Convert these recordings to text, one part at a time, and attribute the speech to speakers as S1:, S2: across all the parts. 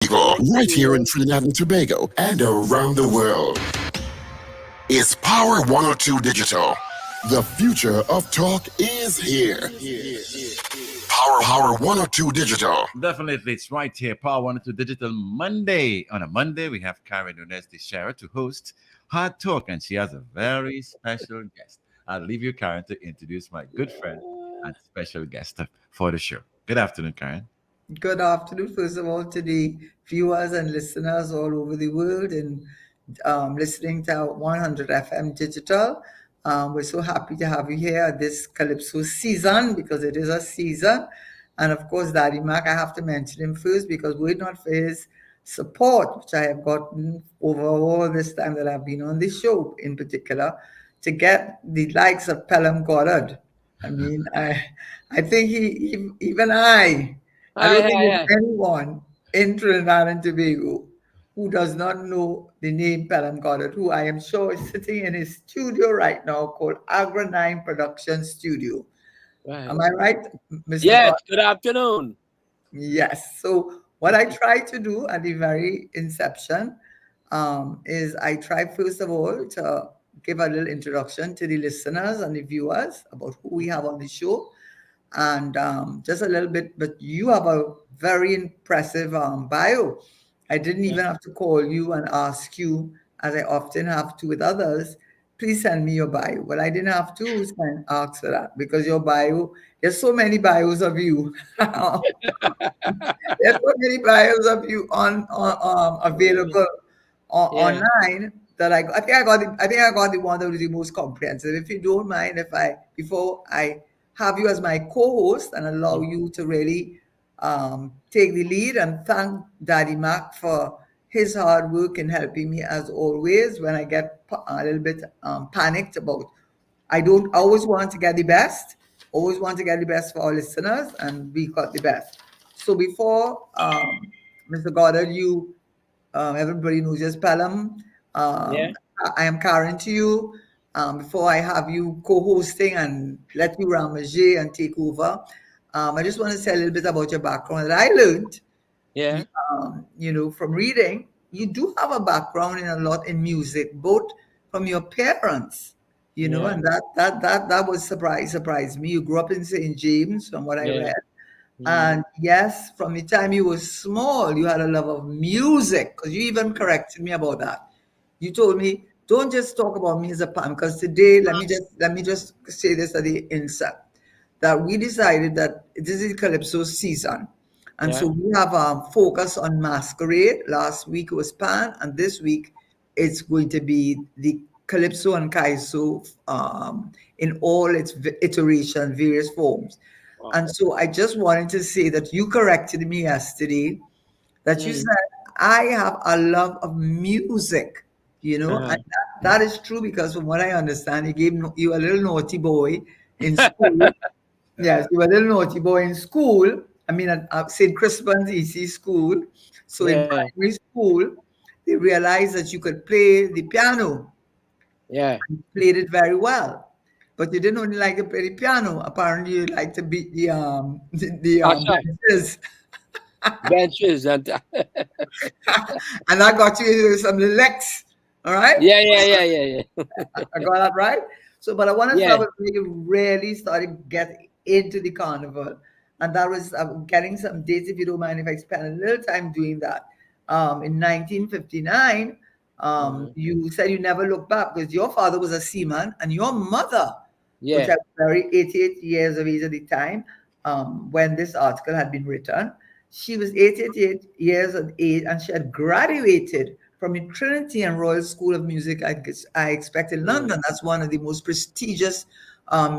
S1: people, right here in Trinidad and Tobago and around the world. It's Power 102 Digital. The future of talk is here. Power 102 Digital.
S2: Definitely, it's right here. Power 102 Digital Monday. On a Monday, we have Karen Nunez Tesheira to host Hard Talk, and she has a very special guest. I'll leave you, Karen, to introduce my good friend and special guest for the show. Good afternoon, Karen.
S3: Good afternoon, first of all, to the viewers and listeners all over the world and listening to 100 FM Digital. We're so happy to have you here at this Calypso season because it is a season. And of course, Daddy Mac, I have to mention him first because were it not for his support, which I have gotten over all this time that I've been on this show in particular, to get the likes of Pelham Goddard. I mean, I think even I don't think there's anyone in Trinidad and Tobago who does not know the name Pelham Goddard, who I am sure is sitting in his studio right now called Agra 9 Production Studio.
S4: Right.
S3: Am I right, Mr.
S4: Yes,
S3: Goddard?
S4: good afternoon.
S3: Yes. So what I try to do at the very inception is I try, first of all, to give a little introduction to the listeners and the viewers about who we have on the show. And just a little bit, but you have a very impressive bio. I didn't even have to call you and ask you, as I often have to with others, please send me your bio. Well, I didn't have to ask for that because your bio, there's so many bios of you. There's so many bios of you on available online that I think I got the one that was the most comprehensive. If you don't mind, before I have you as my co-host and allow you to really take the lead and thank Daddy Mac for his hard work in helping me as always when I get a little bit panicked about. I always want to get the best, always want to get the best for our listeners, and we got the best. So before Mr. Goddard, everybody knows just Pelham. I am Karen to you. Before I have you co-hosting and let you ramage and take over, I just want to say a little bit about your background that I learned. From reading, you do have a background in music, both from your parents, and that was surprised me. You grew up in St. James, from what I read. And yes, from the time you were small, you had a love of music, because you even corrected me about that. You told me, don't just talk about me as a pan, because today, let me just say this at the inset, that we decided that this is Calypso season. And so we have focus on Masquerade. Last week was Pan, and this week it's going to be the Calypso and Kaiso in all its iteration, various forms. Wow. And so I just wanted to say that you corrected me yesterday, that you said, I have a love of music, and that is true because from what I understand, you a little naughty boy in school. Yes, you were a little naughty boy in school. I mean, at St. Crispin's EC school. So in primary school, they realized that you could play the piano.
S4: Yeah.
S3: And you played it very well. But you didn't only like to play the piano. Apparently, you like to beat the benches.
S4: Benches. And
S3: that got you into some licks. All right?
S4: Yeah.
S3: I got that right? So, but I want to start with when you really started getting into the carnival. And that was getting some dates, if you don't mind, if I spend a little time doing that. In 1959, you said you never looked back because your father was a seaman and your mother, which was 88 years of age at the time, when this article had been written, she was 88 years of age and she had graduated from the Trinity and Royal School of Music, I expect, in London. That's one of the most prestigious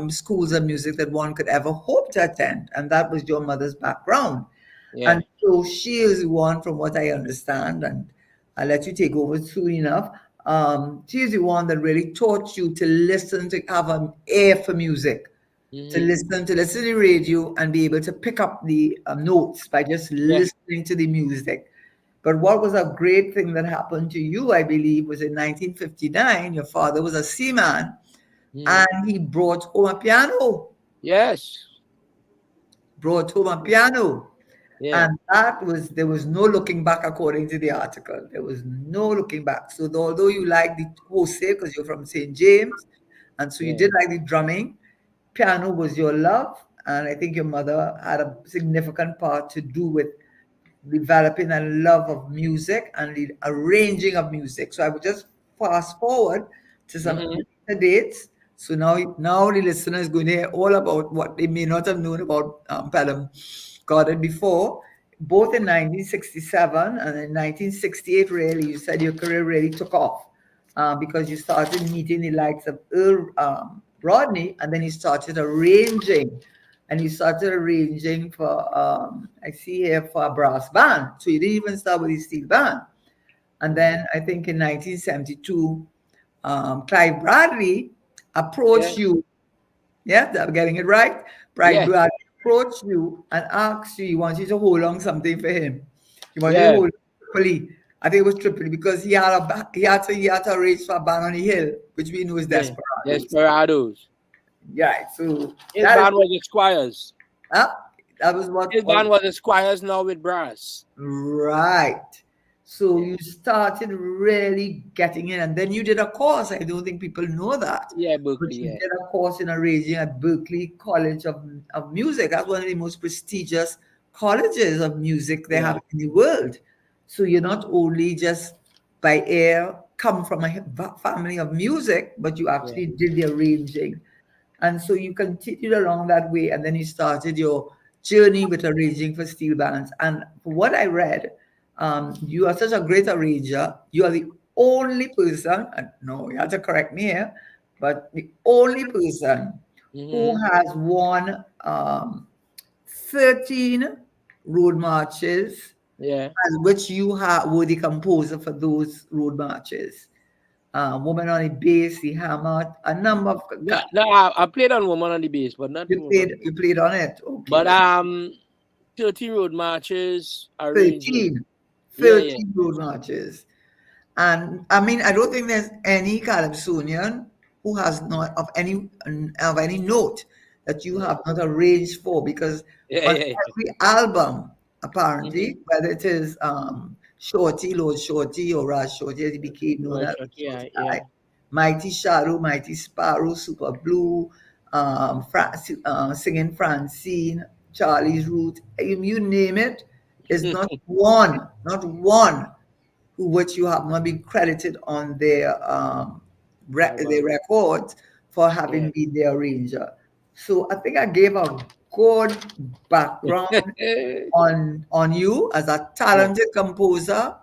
S3: schools of music that one could ever hope to attend. And that was your mother's background. Yeah. And so she is the one, from what I understand, and I'll let you take over soon enough. She is the one that really taught you to listen, to have an ear for music, to listen to the radio and be able to pick up the notes by just listening to the music. But what was a great thing that happened to you, I believe, was in 1959, your father was a seaman. And he brought home a piano.
S4: Yes.
S3: Brought home a piano.
S4: Yeah.
S3: And there was no looking back according to the article. There was no looking back. So although you like the Jose because you're from St. James, and so you
S4: Yeah.
S3: did like the drumming, piano was your love, and I think your mother had a significant part to do with developing a love of music and the arranging of music. So I would just fast forward to some
S4: Mm-hmm.
S3: later dates. So now the listener is going to hear all about what they may not have known about Pelham Garden before. Both in 1967 and in 1968, really, you said your career really took off because you started meeting the likes of Earl Rodney, and then you started arranging and you started arranging for I see here for a brass band. So you didn't even start with a steel band. And then I think in 1972, Clive Bradley
S4: Yeah.
S3: approached you. Yeah, I'm getting it right. Clive
S4: Yeah.
S3: Bradley approached you and asked you, he wants you to hold on something for him. He wanted you to
S4: Yeah.
S3: hold Tripoli. I think it was Tripoli because he had to arrange for a band on the hill, which we know is
S4: Yeah.
S3: Desperados.
S4: Desperados.
S3: Yeah, so
S4: His
S3: that is
S4: band was the Squires.
S3: uh, that was what
S4: His band was the Squires now with brass.
S3: right. So
S4: Yeah.
S3: you started really getting in, and then you did a course. I don't think people know that,
S4: Yeah,
S3: but
S4: Berkeley.
S3: you
S4: Yeah.
S3: did a course in arranging at Berkeley College of Music. That's one of the most prestigious colleges of music they
S4: Yeah.
S3: have in the world. So you're not only just by air come from a family of music, but you
S4: Yeah.
S3: actually did the arranging. And so you continued along that way, and then you started your journey with arranging for steel bands. And for what I read, you are such a great arranger. You are the only person, and no, you have to correct me here, but the only person who
S4: Mm-hmm.
S3: has won 13 road marches,
S4: Yeah.
S3: as which you were the composer for those road marches. Woman on the bass, the hammer, a number of
S4: No, no, I played on Woman on the Bass, but not Woman.
S3: you played on it.
S4: But
S3: Okay.
S4: 30 road marches, arranging.
S3: 13.
S4: Yeah, yeah.
S3: 13 road marches. And I mean, I don't think there's any Calypsonian who has not of any note that you have not arranged for, because
S4: Yeah,
S3: on
S4: yeah.
S3: every album, apparently,
S4: Mm-hmm.
S3: whether it is Shorty, Lord Shorty, or Raj Shorty, as he became known as
S4: Yeah,
S3: Shorty
S4: yeah.
S3: Eye, Mighty Shadow, Mighty Sparrow, Super Blue, Singing Francine, Charlie's Root, you name it, is not one who which you have not been credited on their
S4: Album.
S3: records for
S4: Yeah.
S3: having been their arranger. So I think I gave a good background on you as a
S4: Yeah.
S3: talented composer,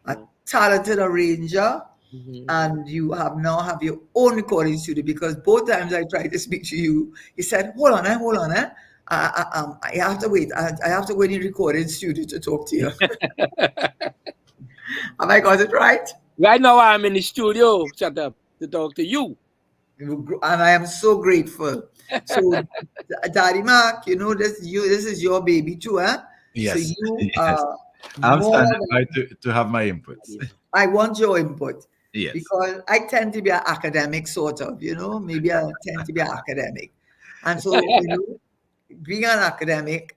S3: a
S4: Yeah.
S3: talented arranger,
S4: Mm-hmm.
S3: and you have now have your own recording studio, because both times I tried to speak to you, you said, hold on, eh? I have to wait. I have to go in the recording studio to talk to you. Have I got it right?
S4: Right now, I'm in the studio, set up to talk to you.
S3: And I am so grateful. So, Daddy Mark, this is your baby too, huh? So
S2: Yes,
S3: you
S2: yes.
S3: are
S2: I'm
S3: more
S2: standing
S3: than
S2: by to have my inputs.
S3: I want your input,
S2: Yes.
S3: because I tend to be an academic, sort of, maybe I tend to be an academic. And so, being an academic,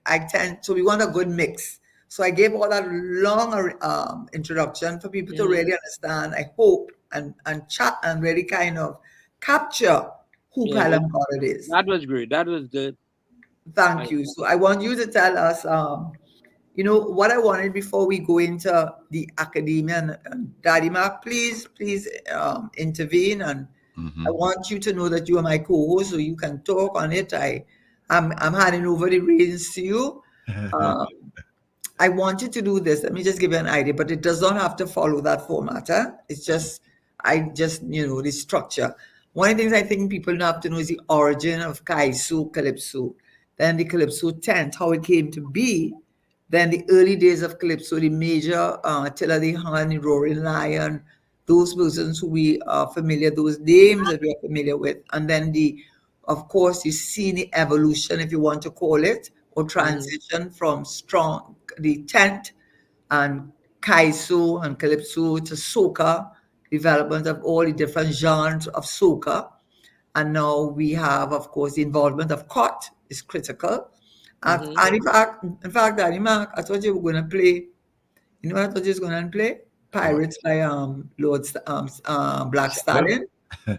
S3: so we want a good mix. So I gave all that long introduction for people to really understand, I hope, and chat and really kind of capture who
S4: Yeah, but
S3: Pelham Goddard is.
S4: that was great. That was good.
S3: Thank you. So I want you to tell us, what I wanted before we go into the academia. And Daddy Mark, please intervene. And I
S2: Mhm.
S3: want you to know that you are my co-host, so you can talk on it. I'm handing over the reins to you. Um, I wanted to do this. Let me just give you an idea, but it does not have to follow that format. Huh? It's just, the structure. One of the things I think people have to know is the origin of Kaisu Calypso, then the Calypso tent, how it came to be, then the early days of Calypso, the major Tiller the Hun, the Roaring Lion, those persons who we are familiar, those names that we are familiar with, and then of course, you see the evolution, if you want to call it, or transition from the tent and kaiso and calypso to soca, development of all the different genres of soca. And now we have, of course, the involvement of cot is critical. And in fact, Daddy Mark, I thought you were going to play. You know what I thought you was going to play? Pirates by Black Stallion.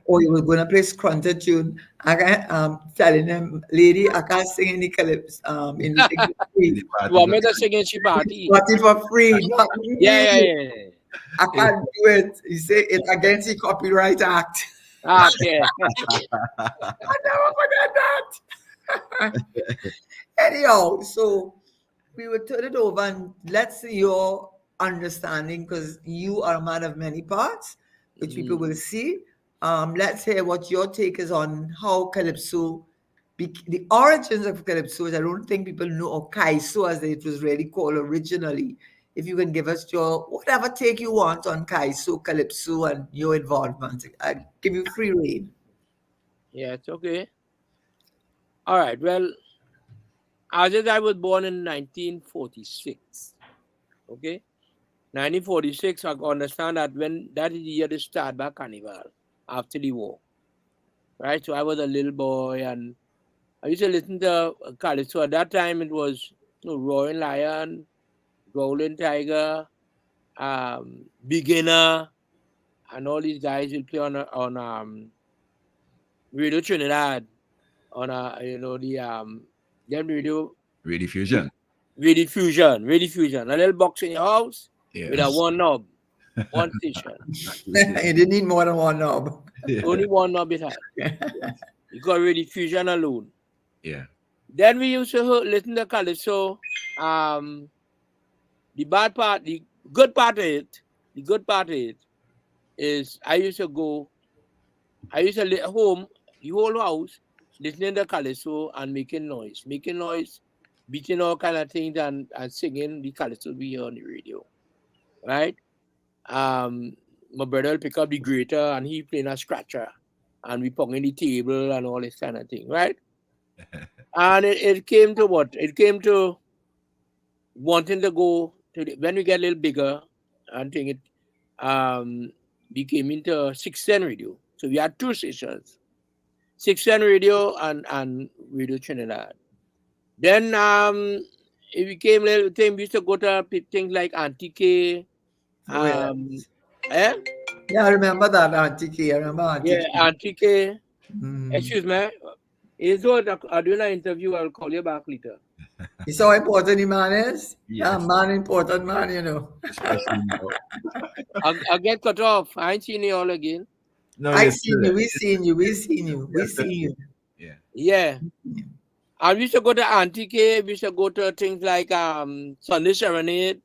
S3: Or you were going to play Scrunter tune. I can telling them, lady, I can't sing any clips in the
S2: In
S3: free.
S2: the party,
S4: You want me to sing in she party?
S3: But if for free, not
S4: Yeah.
S3: me. I can't do it. You say it's against the Copyright Act.
S4: Okay.
S3: I never forget that. Anyhow, so we will turn it over and let's see your understanding because you are a man of many parts, which people will see. Let's hear what your take is on how Calypso, the origins of Calypso. I don't think people know, or Kaiso as it was really called originally. If you can give us your whatever take you want on Kaiso, Calypso, and your involvement, I give you free rein.
S4: Yeah, it's okay. All right. Well, I was born in 1946. Okay. 1946, I understand that when that is the year they start back carnival after the war. Right? So I was a little boy and I used to listen to Calypso. At that time it was Roaring Lion, Growling Tiger, Beginner, and all these guys will play on Radio Trinidad on the
S2: Radio Fusion.
S4: Radio Fusion, a little box in your house with a
S2: Yes.
S4: one knob, one station.
S3: You didn't need more than one knob.
S2: Yeah.
S4: Only one knob it had. You got Radio Fusion alone.
S2: Yeah.
S4: Then we used to listen to Calypso. The good part of it is I used to live at home, the whole house, listening to Calypso and making noise, beating all kind of things and singing the Calypso we hear on the radio, right? My brother will pick up the grater and he playing a scratcher and we pounding the table and all this kind of thing, right? And it came to what? It came to wanting to go to when we get a little bigger and think it we came into 610 radio. So we had two stations, 610 radio and Radio Trinidad. Then it became a little thing. We used to go to things like Intyre.
S3: Yeah, I remember that Auntie K. I remember Auntie K.
S4: Intyre.
S3: Mm.
S4: Excuse me. Is what I'm doing an interview. I'll call you back later.
S3: You saw how important the man is?
S2: Yes.
S3: Yeah, man, important man, you know.
S2: Especially now.
S4: I'll get cut off. I ain't seen you all again.
S2: No,
S3: I
S2: yes,
S3: seen you, we seen you, we seen you, we
S2: Yes,
S3: seen you.
S2: Yeah.
S4: Yeah. I used to go to Intyre. We used to go to things like Sunday Serenade.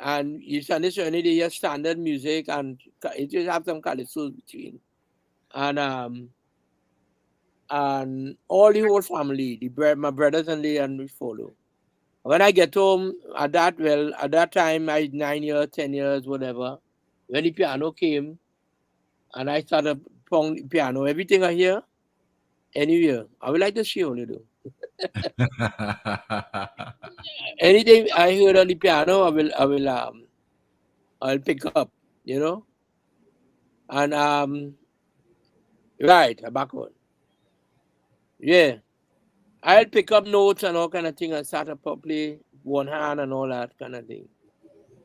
S4: And you Sunday Serenade, they hear standard music and it just have some Calypso between. And all the whole family, my brothers and we follow. When I get home at that time I was 9 years, 10 years, whatever. When the piano came and I started playing the piano, everything I hear, anywhere, I would like to see only do. Anything I heard on the piano, I'll pick up, you know. And right, back on. Yeah. I'll pick up notes and all kind of thing and start to play one hand and all that kind of thing.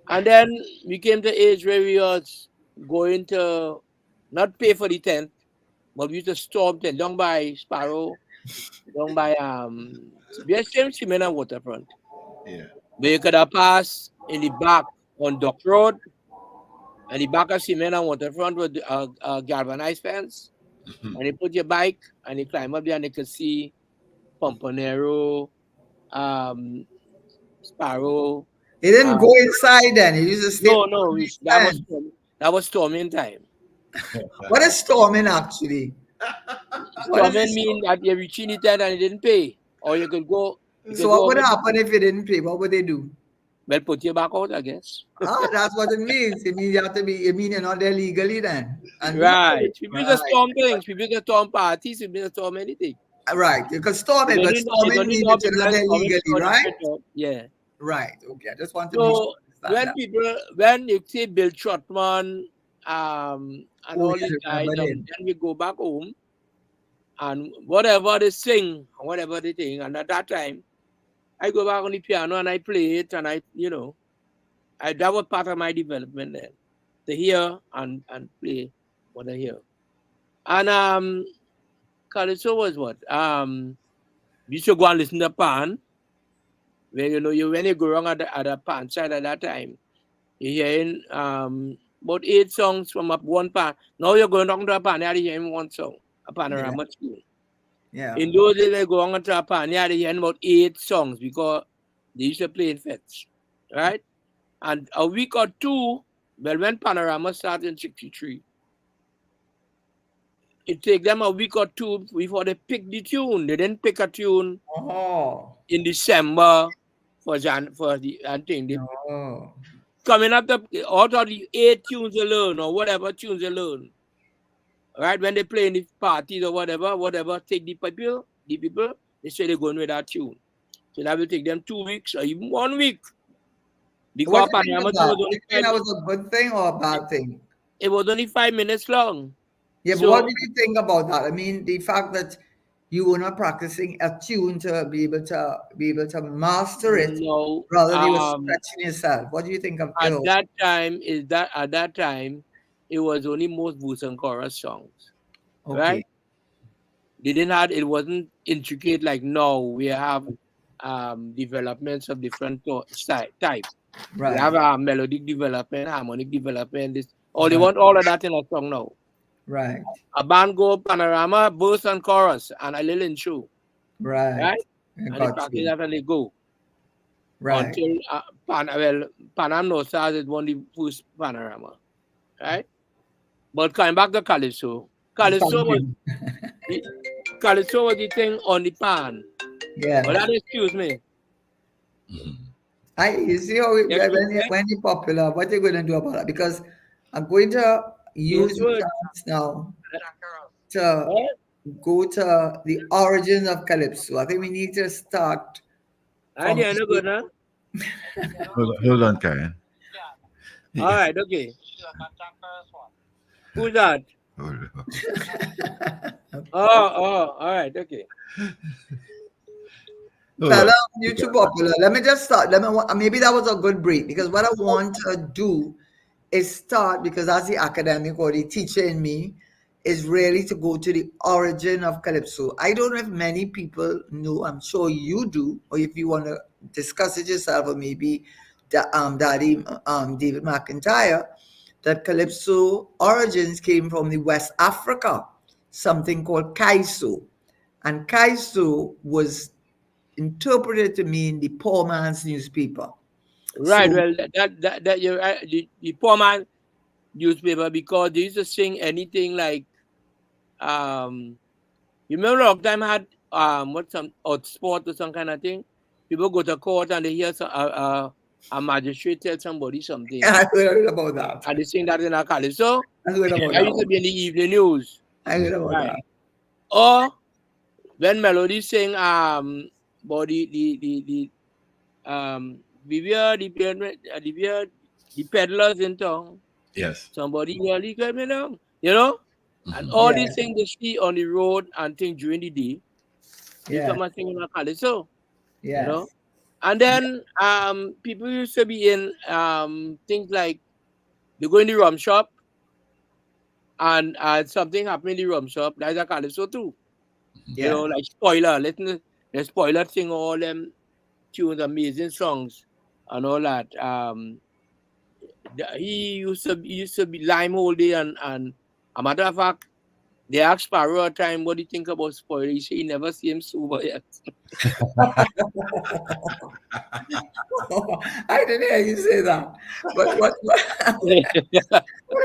S4: And then we came to age where we was going to not pay for the tent, but we used to storm tent down by Sparrow, down by we had same cement and waterfront.
S2: Yeah.
S4: But you could have passed in the back on Dock Road, and the back of cement and waterfront with a galvanized fence. And you put your bike and you climb up there and you could see Pomponero, Sparrow.
S3: He didn't go inside then, he used to stay.
S4: No, that was storming time.
S3: What is storming actually?
S4: Storming mean that you're reaching the tent and you didn't pay. Or you could go.
S3: So what would happen if you didn't pay? What would they do?
S4: Well, put you back out, I guess.
S3: That's what it means. It means you mean you're not there legally then. And
S4: Right. People just storm things. People just storm parties. People just storm anything.
S3: Right. You can storm it, but storming means that you're not there legally, right?
S4: Yeah.
S3: Right. Okay. I just want to
S4: So when you see Bill Trotman, and all these guys, then we go back home, and whatever they sing, whatever they think. And at that time, I go back on the piano and I play it, and I, that was part of my development then, to hear and play what I hear. And Calypso was what? You should go and listen to Pan. Where when you go wrong at the Pan side at that time, you're hearing about 8 songs from one Pan. Now you're going down to a Pan, you're hearing one song, a panorama tune.
S3: Yeah.
S4: In those days, they go on to a Pan, you're hearing about 8 songs because they used to play in fets, right? And a week or two, well, when Panorama started in 63, it take them a week or two before they pick the tune. They didn't pick a tune in December for the thing. They coming up out of the 8 tunes they learn or whatever tunes they learn. Right? When they play in the parties or whatever, take the people, they say they're going with that tune. So that will take them 2 weeks or even 1 week. Because Panorama
S3: was only that was a good thing or a bad thing?
S4: It was only 5 minutes long.
S3: Yeah, but what did you think about that? I mean, the fact that you were not practicing a tune to be able to master it, rather than you were stretching yourself. What do you think of
S4: at that time? It was only most verse and chorus songs, right? They didn't have. It wasn't intricate like now. We have developments of different types.
S3: Right.
S4: We have a melodic development, harmonic development. They want all of that in a song now.
S3: Right.
S4: A band go Panorama, verse and chorus, and a little intro.
S3: Right.
S4: And they practice that and they go.
S3: Right.
S4: Until Panam No Stars is one of the first Panorama. Right? But coming back to Calypso. Calypso was the thing on the pan.
S3: Yeah.
S4: But that excuse me.
S3: You see how when you're popular, what you're going to do about it? Because I'm going to use the chance now to go to the origins of Calypso. I think we need to start.
S4: Hold
S2: on, Karen.
S4: All right, okay. Who's that? All right, okay.
S3: Fella, you're too popular. Let me just start. Maybe that was a good break, because what I want to do is start, because as the academic or the teacher in me is really to go to the origin of Calypso. I don't know if many people know, I'm sure you do, or if you want to discuss it yourself, or maybe Daddy David McIntyre, that Calypso origins came from the West Africa, something called Kaiso. And Kaiso was interpreted to mean the poor man's newspaper.
S4: Right. So, well, that you're right. The poor man newspaper, because they used to sing anything like you remember a long time I had some sport or some kind of thing. People go to court and they hear a magistrate tell somebody something.
S3: I heard about that.
S4: And they sing that in a Calypso.
S3: I heard about
S4: that. Used to be in the evening news.
S3: I heard about that.
S4: Or when Melody sing about the peddlers in town.
S2: Yes.
S4: Somebody really got me down, and all these things they see on the road and things during the day. They come and sing in a Calypso. And then people used to be in things like they go in the rum shop and something happened in the rum shop. That's a Calypso too. Like Spoiler. Listen, the Spoiler sing all them tunes, amazing songs and all that. He used to be lime all day, and a matter of fact, they asked Sparrow a time, what do you think about Spoiler? He said he never see him sober yet.
S3: I didn't hear you say that. But what I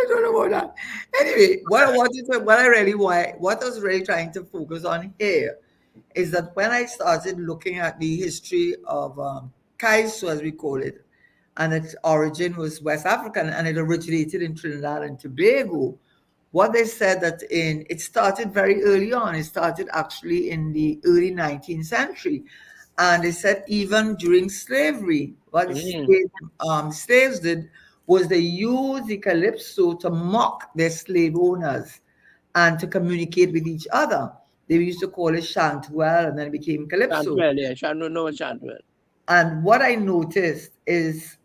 S3: don't know about that. Anyway, what I was really trying to focus on here is that when I started looking at the history of Kaiso, as we call it, and its origin was West African, and it originated in Trinidad and Tobago. What they said that it started very early on. It started actually in the early 19th century. And they said even during slavery, what slaves did was they used the Calypso to mock their slave owners and to communicate with each other. they used to call it Chantwell, and then it became Calypso.
S4: Chantwell, yeah. Chantwell.
S3: And what I noticed is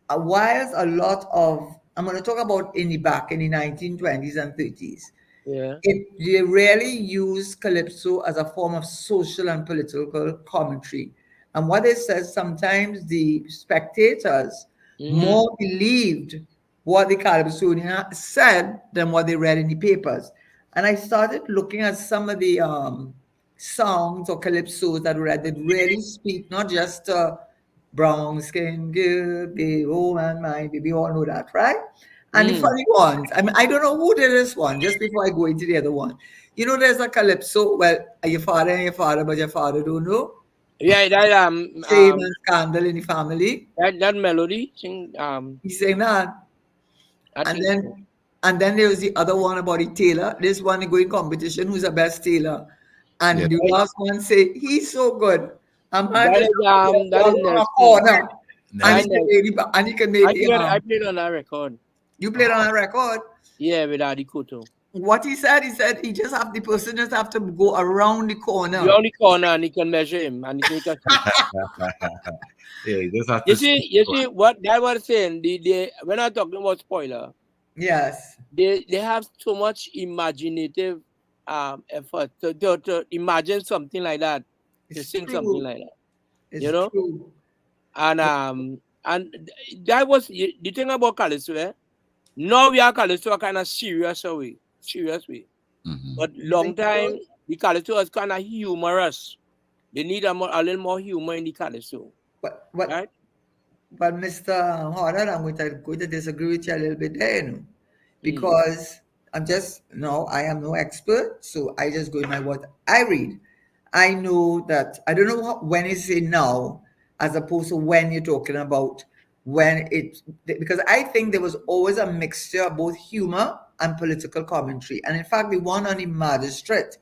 S3: whilst a lot of, I'm going to talk about back in the 1920s and 30s,
S4: Yeah.
S3: they really used calypso as a form of social and political commentary. And what it says, sometimes the spectators more believed what the calypsonian said than what they read in the papers. And I started looking at some of the songs or calypsos that read that really speak not just brown skin girl, be woman, my baby, all know that, right? And the funny ones, I mean, I don't know who did this one, just before I go into the other one. You know, there's a calypso, well, your father and your father, but your father don't know.
S4: Yeah,
S3: Shame and scandal in the family.
S4: that melody,
S3: He saying that.
S4: I
S3: And
S4: think so.
S3: then there was the other one about the tailor. This one going competition, who's the best tailor. And
S2: Yeah.
S3: the last one say, he's so good. A man
S4: That
S3: just
S4: is that is
S3: on a
S4: Nelson.
S3: corner. And he
S2: Nelson.
S3: can make and he can make
S4: I played on that record.
S3: you played on a record.
S4: Yeah, with Adi Kuto.
S3: What he said he just have the person just have to go around the corner.
S4: You're on the corner and he can measure him and he can make a
S2: Yeah, you just have
S4: You
S2: to
S4: see what that was saying. They when I'm talking about spoiler,
S3: Yes.
S4: they have so much imaginative effort to imagine something like that, to
S3: It's
S4: sing something
S3: true.
S4: like that.
S3: It's
S4: You know?
S3: true.
S4: And that was the thing about Calypso, eh? Now we are Calypso a kind of serious way. But
S3: You
S4: long
S3: think so?
S4: time the Calypso was kind of humorous. They need a little more humor in the Calypso.
S3: But
S4: Right?
S3: Mr. Horner, I'm going to disagree with you a little bit there, you know, because I am no expert, so I just go by what I read. I know that I don't know when you say now, as opposed to when you're talking about when it, because I think there was always a mixture of both humor and political commentary. And in fact, the one on the magistrate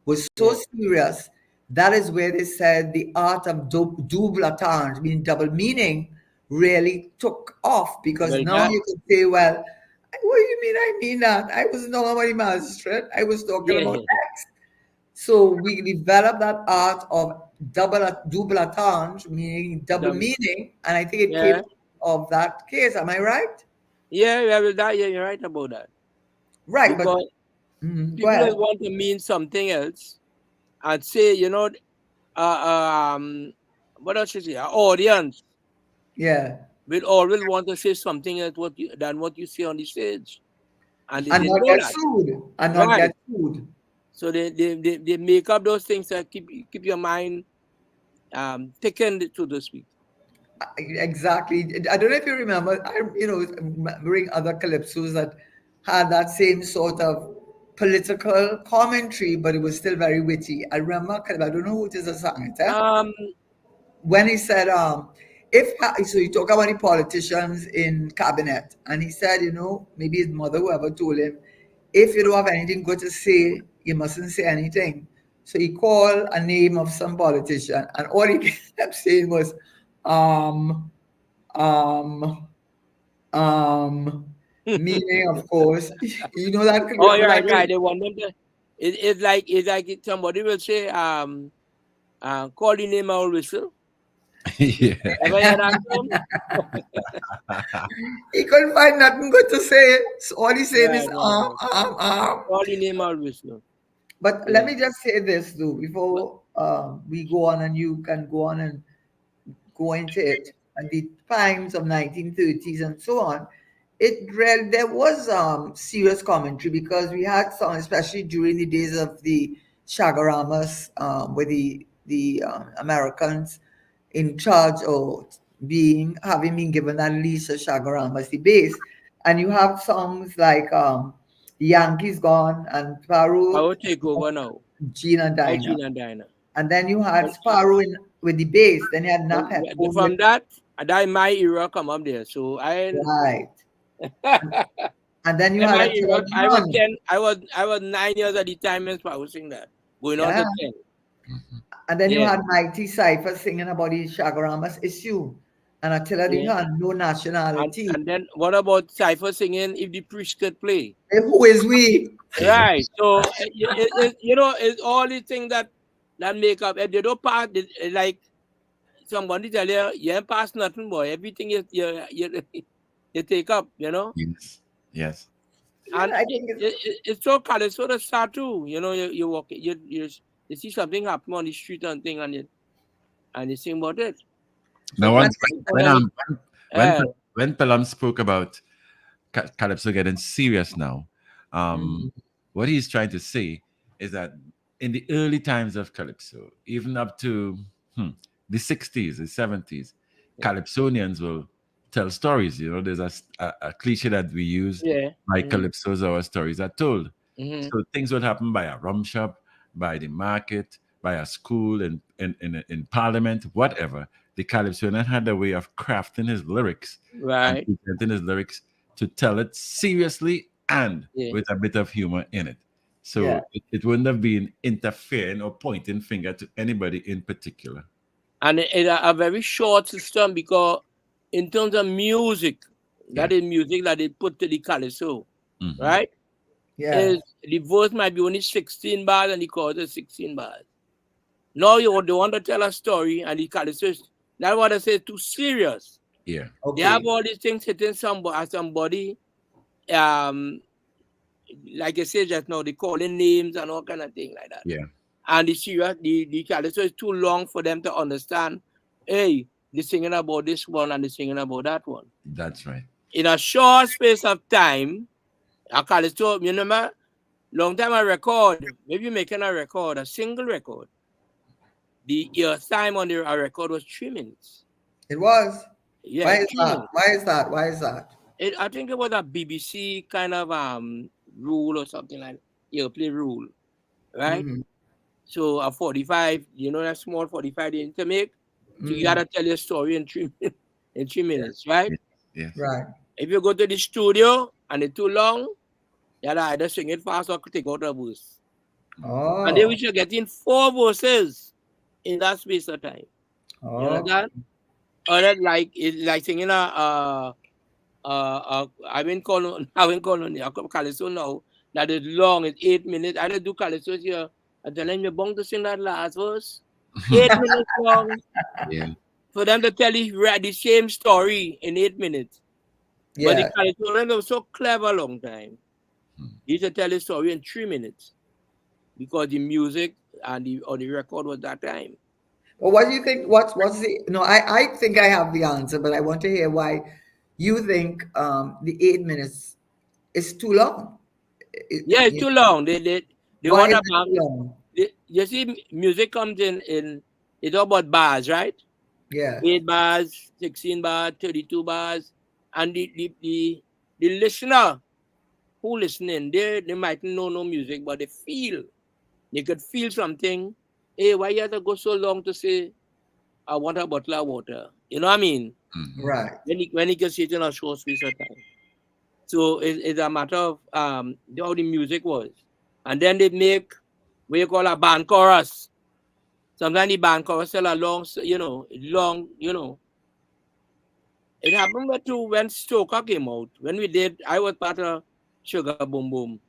S3: was so serious. That is where they said the art of double entendre, meaning double meaning, really took off, because
S4: Well,
S3: now
S4: that
S3: you can say, well, what do you mean? I mean that. I wasn't talking about the magistrate. I was talking about
S4: yeah.
S3: X. So we developed that art of double entendre, meaning double
S4: The-
S3: meaning, and I think it came
S4: yeah.
S3: of that case. Am I right?
S4: Yeah, well, that, yeah, you're right about that.
S3: Right, but
S4: Because
S3: go
S4: people
S3: ahead.
S4: just want to mean something else and say, what else is it? Our audience
S3: Yeah,
S4: will always want to say something else than what you see on the stage. And they
S3: and
S4: didn't
S3: not
S4: know
S3: get
S4: that.
S3: sued, and not
S4: Right.
S3: get sued.
S4: So they make up those things that keep your mind thickened, so to speak.
S3: Exactly. I don't know if you remember. Remembering other calypsos that had that same sort of political commentary, but it was still very witty. I remember. I don't know who it is a songwriter.
S4: Um,
S3: When he said, so you talk about the politicians in cabinet, and he said, maybe his mother, whoever told him, if you don't have anything good to say, you mustn't say anything. So he called a name of some politician, and all he kept saying was, um, um, meaning, of course, that could
S4: oh,
S3: be
S4: right,
S3: like,
S4: right. They want them to. It's like somebody will say, call the name I'll whistle.
S2: yeah.
S4: Ever hear that song?
S3: he couldn't find nothing good to say. So all he's saying is,
S4: Right. Call the name I'll whistle.
S3: But
S4: Yeah.
S3: let me just say this, though, before we go on, and you can go on and go into it, and the times of 1930s and so on. There was serious commentary, because we had some, especially during the days of the Shagaramas, where the Americans in charge, or having been given that lease of Shagaramas, the base, and you have songs like Yankees Gone and
S4: I
S3: Sparrow,
S4: will take over now.
S3: Gina Dinah.
S4: Gina Dinah.
S3: And then you had
S4: Well,
S3: Sparrow with the bass. Then you had Nap
S4: from that my era come up there. So
S3: right. And then you
S4: in
S3: had
S4: my
S3: a
S4: era,
S3: Tell
S4: I was
S3: None.
S4: 10. I was 9 years at the time when I was singing that. Going on
S3: Yeah.
S4: to 10.
S3: And then you
S4: Yeah.
S3: had Mighty Cypher singing about the Shagaramas issue. And Attila didn't
S4: Yeah.
S3: have no nationality.
S4: And then what about Cypher singing if the priest could play?
S3: Who is we?
S4: Right. So you know, it's all the things that make up. And they don't pass like somebody tell you, you ain't pass nothing, boy. Everything you take up, you know.
S2: Yes. Yes.
S3: Yeah,
S4: And
S3: I think it's
S4: it's so kind of sort of sad too. You know, you walk, you see something happen on the street and thing, and you sing about it.
S2: Now,
S4: So
S2: when
S4: that's
S2: when
S4: totally,
S2: um when when Pelham spoke about Calypso getting serious now,
S3: Mhm.
S2: what he's trying to say is that in the early times of Calypso, even up to the 60s, the 70s, Calypsonians will tell stories. You know, there's a cliche that we use,
S4: yeah.
S2: like Calypso's our stories are told.
S4: Mm-hmm.
S2: So things would happen by a rum shop, by the market, by a school, in parliament, whatever. The Calypsonian had a way of crafting his lyrics and
S4: Right.
S2: presenting his lyrics to tell it seriously and
S4: Yeah.
S2: with a bit of humor in it.
S3: Yeah.
S2: So it wouldn't have been interfering or pointing finger to anybody in particular.
S4: And it a very short system because in terms of music, that
S2: Yeah.
S4: is music that they put to the calypso,
S2: Mhm.
S4: right?
S3: Yeah.
S4: Is the verse might be only 16 bars and the chorus is 16 bars. Now you want to tell a story and the calypso is that's what I say too serious.
S2: Yeah.
S4: They have
S3: Okay.
S4: all these things hitting somebody, like I said just now, they calling names and all kind of thing like that.
S2: Yeah.
S4: And the calypso is too long for them to understand. Hey, they're singing about this one and they're singing about that one.
S2: That's right.
S4: In a short space of time, a calypso, you know, long time I record, maybe making a record, a single record. The time on a record was 3 minutes.
S3: It was.
S4: Yeah,
S3: Why is
S4: 3
S3: that?
S4: minutes.
S3: Why is that? Why is that?
S4: I think it was a BBC kind of rule or something like airplay rule, right?
S3: Mhm.
S4: So a 45, you know that small 45 they need to make. So you
S3: Mhm.
S4: gotta tell your story in 3 minutes, right?
S2: Yes.
S3: Right.
S4: If you go to the studio and it's too long, you gotta either sing it fast or take out a verse. And then
S3: Oh.
S4: we should get in 4 verses in that space of time. You
S3: Oh.
S4: understand? Or that like it's like singing I've been calling a calypso now that is long, it's 8 minutes. I don't do calypso here. And then you're bound to sing that last verse. 8 minutes long
S2: Yeah.
S4: for them to tell you the same story in 8 minutes. But the
S3: Yeah.
S4: Californians were so clever long time.
S2: Hmm.
S4: He used to tell a story in 3 minutes because the music and the record was that time.
S3: Well, what do you think? What's the no? I think I have the answer, but I want to hear why you think the 8 minutes is too long.
S4: Yeah, it's too long. They
S3: Why
S4: want
S3: is
S4: a
S3: it
S4: bank.
S3: too long?
S4: You see, music comes in it's all about bars, right?
S3: Yeah.
S4: 8 bars, 16 bars, 32 bars. And the listener who listening, they might know no music, but they could feel something. Hey, why you have to go so long to say, I want a bottle of water? You know what I mean?
S2: Mhm.
S3: Right.
S4: When he can see it in a short space of time. So it's a matter of how the music was. And then they make what you call a band chorus. Sometimes the band chorus sell a long, It happened too when Stoker came out. When we did, I was part of Sugar Boom Boom.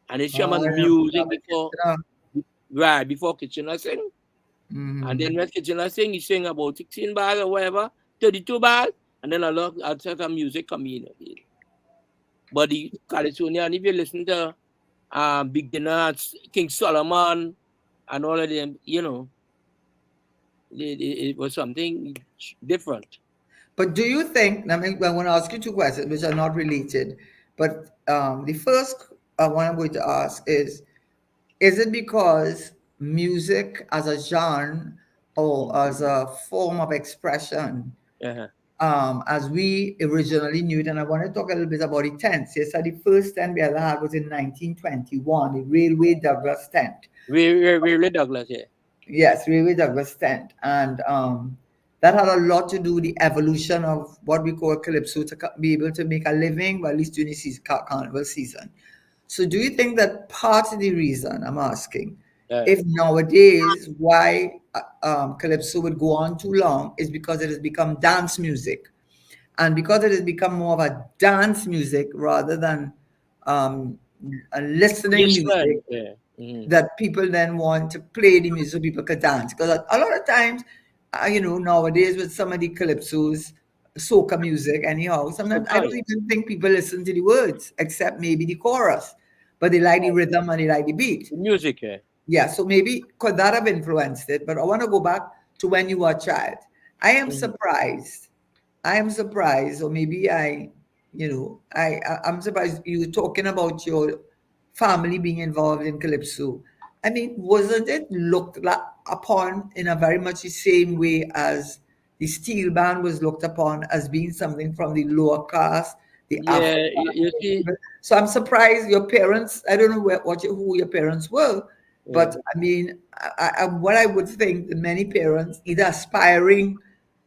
S4: And it's some
S3: Oh,
S4: of
S3: I
S4: the
S3: remember
S4: music
S3: that.
S4: before Kitchener sing. And then
S3: Mhm.
S4: when Kitchener sing, he sing about 16 bars or whatever, 32 bars, and then a lot of music come in again. But the Californian, if you listen to beginners, King Solomon, and all of them, it was something different.
S3: But do you think? I mean, I want to ask you two questions, which are not related. But the first one I'm going to ask is it because music as a genre or as a form of expression,
S4: Uh-huh.
S3: as we originally knew it? And I want to talk a little bit about the tents. Yes, so the first tent we ever had was in 1921, the Railway Douglas tent.
S4: We read Douglas, yeah.
S3: Yes, Railway Douglas tent. And that had a lot to do with the evolution of what we call calypso to be able to make a living, well, at least during the season, carnival season. So do you think that part of the reason I'm asking if nowadays why calypso would go on too long is because it has become dance music, and because it has become more of a dance music rather than um, a listening music,
S4: Listen. Yeah. Mhm.
S3: that people then want to play the music so people could dance. Because a lot of times, nowadays with some of the calypsos, soca music, anyhow, sometimes I don't
S4: Surprise.
S3: even think people listen to the words except maybe the chorus, but they like the rhythm and they like the beat.
S4: The music. Yeah.
S3: Yeah, so maybe could that have influenced it? But I want to go back to when you were a child. I am
S4: Mhm.
S3: surprised. I am surprised, or maybe I'm surprised you talking about your family being involved in calypso. I mean, wasn't it looked upon in a very much the same way as the steel band was looked upon as being something from the lower class, the
S4: Yeah.
S3: African
S4: You see.
S3: people? So I'm surprised your parents. I don't know who your parents were,
S4: Yeah.
S3: but I mean, what I would think that many parents either aspiring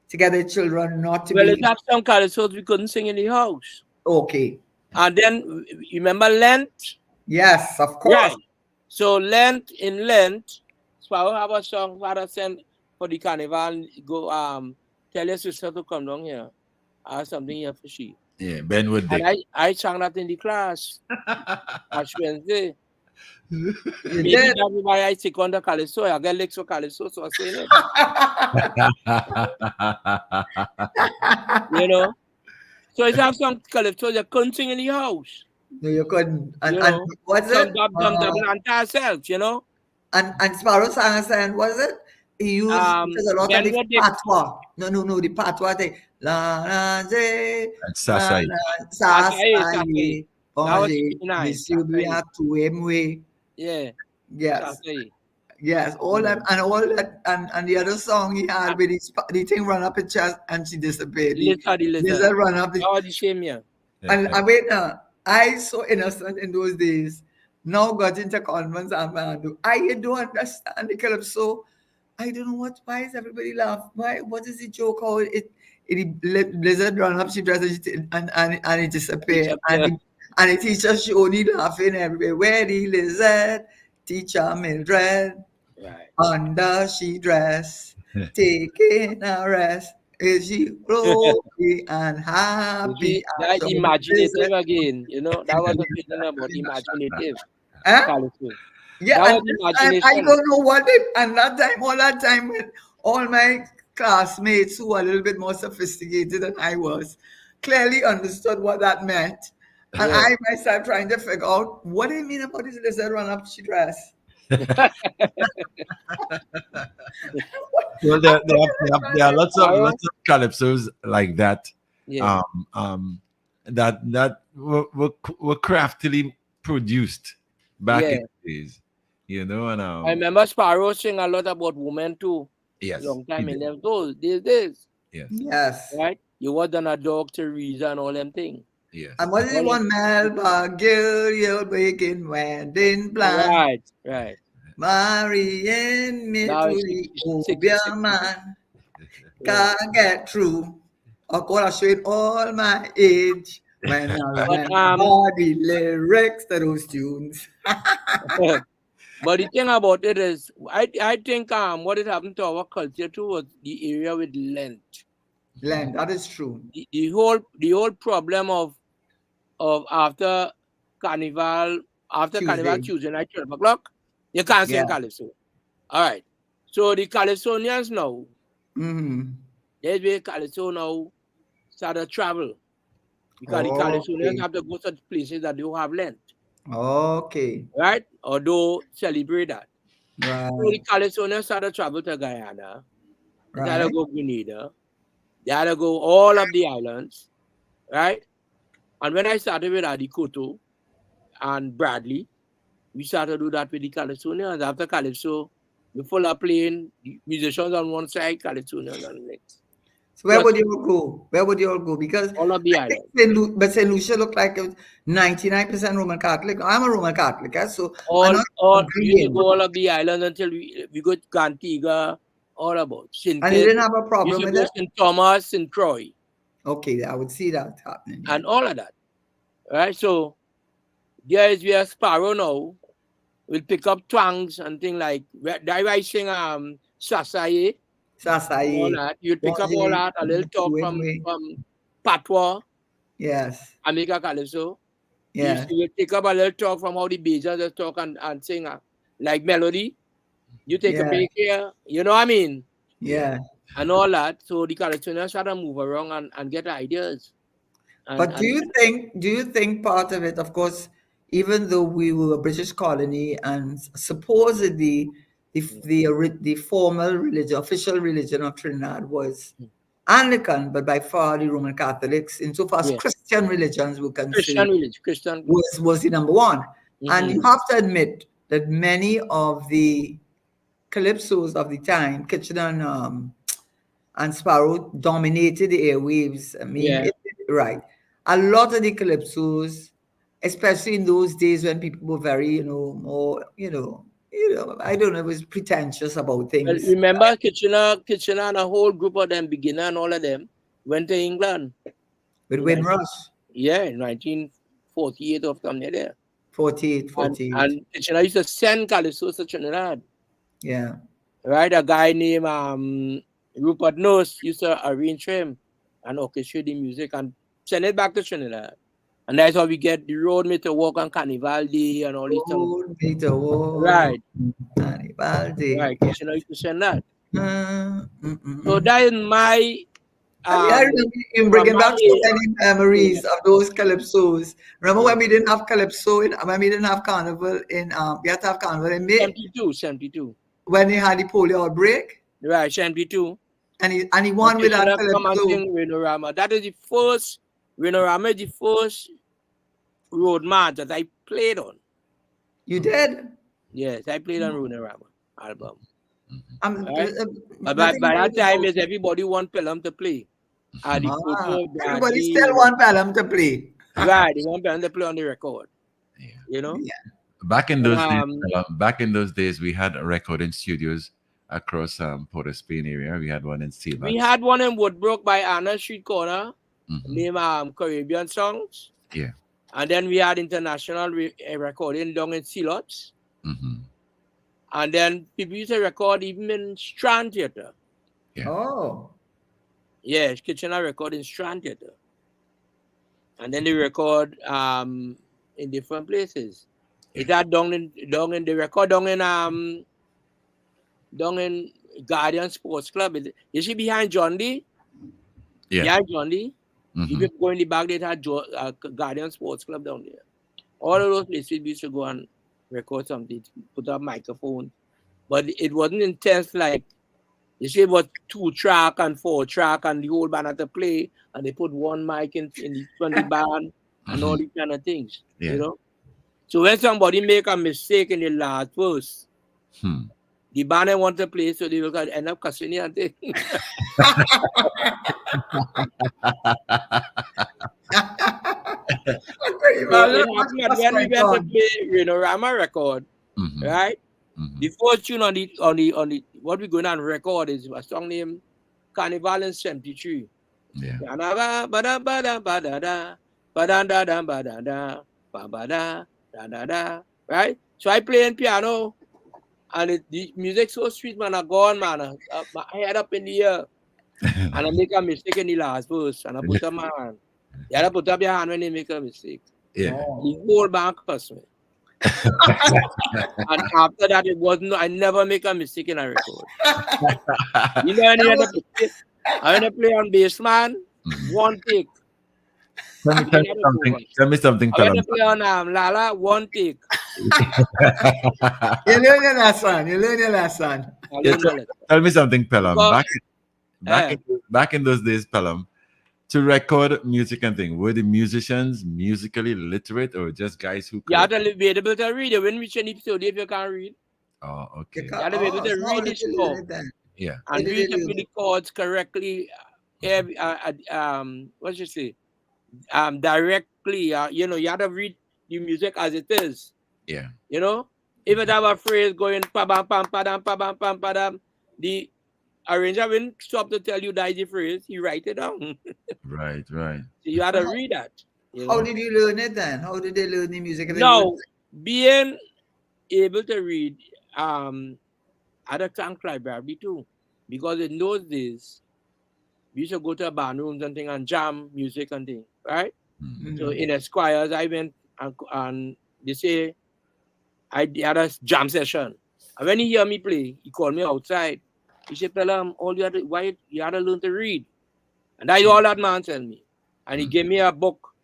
S3: to get their children not to
S4: Well, it
S3: be
S4: have some calypsos we couldn't sing in the house.
S3: okay.
S4: And then you remember Lent?
S3: Yes, of course.
S4: Right. So Lent, Sparrow have a song Father send for the carnival. Go tell your sister to come down here. I have something here for she.
S2: Yeah, Benwood
S4: And
S2: Dick.
S4: I sang that in the class. Ash Wednesday.
S3: You
S4: Maybe
S3: did.
S4: that's why I take on the calypso. I get licks for calypso, so I saying it. You know? So it's have some calypso that couldn't sing in the house.
S3: No, you couldn't.
S4: You
S3: And
S4: know?
S3: was it?
S4: Some double and ourselves, you know?
S3: And Sparrow sang, was it? He used because a lot of the
S4: Benwood Dick.
S3: patois. No, the patois thing. La la je,
S2: And
S3: la
S2: Sasai.
S3: la sa sa
S4: Sakai.
S3: ye,
S4: That was
S3: onge,
S4: 69. Sakai.
S3: distribuya to emwe.
S4: Yeah.
S3: Yes.
S4: Sakai.
S3: Yes, all that, and the other song he had with the thing run up his chest and she disappeared.
S4: The lizard.
S3: Lizard run up the
S4: That was the same year.
S3: and I wait now. I so innocent in those days. Now got into convents and I don't understand the calypso. I don't know why is everybody laugh? Why what is the joke? How lizard run up, she dresses and it disappear.
S4: Disappear.
S3: And the teacher she only laughing everywhere. Where the lizard? Teacher Mildred.
S4: Right.
S3: Under she dress, taking a rest. Is she glory and
S4: You
S3: happy
S4: see,
S3: as
S4: that
S3: a
S4: imaginative
S3: lizard?
S4: again, you know, that was a feeling about imaginative
S3: Huh?
S4: calypso.
S3: Yeah,
S4: That
S3: and
S4: was
S3: this time I
S4: imagination.
S3: don't know what it and all that time when all my classmates who were a little bit more sophisticated than I was clearly understood what that meant. And
S4: Yeah.
S3: I myself trying to figure out what do you mean about this lizard run up she dress?
S2: Well, there are
S4: Sparrow?
S2: lots of calypsos like that.
S4: Yeah.
S2: That were craftily produced back
S4: Yeah.
S2: in the days, and
S4: I remember Sparrow sing a lot about women too.
S2: yes,
S4: Long
S2: he
S4: time in
S2: did.
S4: them these days.
S2: Yes,
S3: Yes.
S4: Right? You was on a dog Teresa and all them things.
S2: yes.
S3: And what is the
S4: All
S3: one Melba girl you're breaking wedding plan?
S4: right.
S3: Marrying me
S4: Now
S3: to
S4: it's
S3: the
S4: 66.
S3: Obia man.
S4: Yeah.
S3: Can't get through. Of course, I showed all my age when I
S4: But
S3: remember the lyrics to those tunes.
S4: but the thing about it is, I think what it happened to our culture too was the area with Lent.
S3: Len, that is true.
S4: The whole problem of after carnival
S3: Tuesday.
S4: Tuesday night 12 o'clock, you can't
S3: Yeah.
S4: sing calypso. All right. So the Calypsonians now,
S3: Mm-hmm.
S4: there's where calypso now start to travel. Because the
S3: Okay.
S4: Calypsonians have to go to places that don't have Lent.
S3: Okay.
S4: Right? Or do celebrate that. So the
S3: Right.
S4: Calypsonians start to travel to Guyana. They had to
S3: Right.
S4: go Grenada. They had to go all of the islands. Right? And when I started with Adikoto and Bradley, we started to do that with the Calypsonians. After Calypso, we full of playing the musicians on one side, Calypsonians on the next.
S3: So where
S4: Plus
S3: would you all go? Where would you all go? Because
S4: all of the
S3: I think
S4: islands.
S3: But St. Lucia looked like it was 99% Roman Catholic. I'm a Roman Catholic, so I'm
S4: All
S3: not
S4: we used to
S3: agreeing.
S4: go all of the islands until we go to Antigua, all about St.
S3: And you
S4: Kitts.
S3: didn't have a
S4: We used
S3: problem
S4: to
S3: with
S4: go
S3: it?
S4: St. Thomas, St. Croix,
S3: Okay, I would see that happening. Yeah.
S4: and all of that. Right? So there is where Sparrow now, we'll pick up twangs and things like that. I sing Sasaye, all
S3: Sasaye.
S4: that. You'd pick up all that, a little talk from Patois,
S3: Yes.
S4: Amiga Calypso.
S3: Yes.
S4: You pick up a little talk from how the Bajans just talk and sing like melody. You take a break here, you know what I mean?
S3: Yeah.
S4: And all that. So the Californians try to move around and get ideas.
S3: But do you think part of it, of course, even though we were a British colony and supposedly the formal religion, official religion of Trinidad was Anglican, but by far the Roman Catholics, insofar as Christian religions were considered, was the number one. And you have to admit that many of the calypsos of the time, Kitchener and Sparrow, dominated the airwaves. I mean, right. A lot of the calypsos, especially in those days when people were very, more, I don't know, it was pretentious about things.
S4: Well, remember, Kitchener and a whole group of them, beginner and all of them, went to England.
S3: With Windrush?
S4: Yeah, in 1948 or something there.
S3: 48.
S4: And Kitchener used to send calypsos to Trinidad.
S3: Yeah.
S4: Right, a guy named Rupert Nose used to arrange him and orchestrate the music and send it back to Trinidad. And that's how we get the road me to walk on Carnival Day and all these things.
S3: Road me to walk
S4: right.
S3: Carnival Day.
S4: Right, you know, you can send that. So that is my...
S3: I remember you bringing back so many memories of those calypsos. Remember when we didn't have calypso, when we didn't have carnival in, we had to have carnival in May?
S4: 72.
S3: When he had the polio outbreak?
S4: Right, 72.
S3: And he won with that
S4: calypso. That is the first, Rinorama, the first road march that I played on.
S3: You did?
S4: Yes, I played on Rinorama album.
S3: Right?
S4: By that time, is everybody want Pelham to play.
S3: Everybody still want Pelham to play.
S4: Right, they want Pelham to play on the record.
S2: Yeah.
S4: You know?
S3: Yeah.
S2: Back in those days, we had recording studios across Port of Spain area. We had one in Steelbox.
S4: We had one in Woodbrook by Anna Street Corner, named Caribbean Songs.
S2: Yeah.
S4: And then we had international recording down in Sealots. And then people used to record even in Strand Theatre.
S2: Yeah.
S3: Oh.
S4: Yes, Kitchener record in Strand Theatre. And then they record in different places. It had down in the record down in Guardian Sports Club. You see behind John Lee?
S2: Yeah.
S4: Behind John Lee. If you go in the back, they had Guardian Sports Club down there. All of those places we used to go and record something, put up microphone. But it wasn't intense like, you see, it was 2-track and 4-track and the whole band had to play and they put one mic in front of the band and all these kind of things, you know? So when somebody make a mistake in the last verse, the band want to play, so they will end up cussing you and things. When we went to play Rinorama record, right? The first tune on the what we're going on record is a song named Carnival in 73.
S2: Yeah.
S4: Right? So I play in piano and the music so sweet, man. I go on, man. My head up in the air. And I make a mistake in the last verse and I put up my hand. You gotta put up your hand when you make a mistake.
S2: Yeah.
S4: The whole band cussed me. And after that, I never make a mistake in a record. You know, I want to play on bass, man. One take.
S2: Tell me something.
S4: I want to play on Lala, one take.
S3: You learn your lesson.
S2: Tell me something, Pelham. Back in those days, Pelham, to record music and things, were the musicians musically literate or just guys who could?
S4: You have to be able to read. When we reach an episode, if you can't read.
S2: Oh, okay.
S4: You have to be able to read the score.
S2: Yeah.
S4: And read the chords correctly. What you say? Directly. You know, you have to read the music as it is.
S2: Yeah.
S4: You know? If it have a phrase going pa-bam, pam, padam, pa-bam, pam, padam, the arranger will stop to tell you that is the phrase. You write it down.
S2: Right. So
S4: you had to read that.
S3: How did you learn it then? How did they learn the music?
S4: No, being able to read at a tank library too, because in those days we used to go to bar rooms and thing and jam music and thing, right? So in Esquires, I went and they say I had a jam session. And when he hear me play, he called me outside. He said, "Tell him all you had to, why you had to learn to read." And that's all that man tell me. And he gave me a book,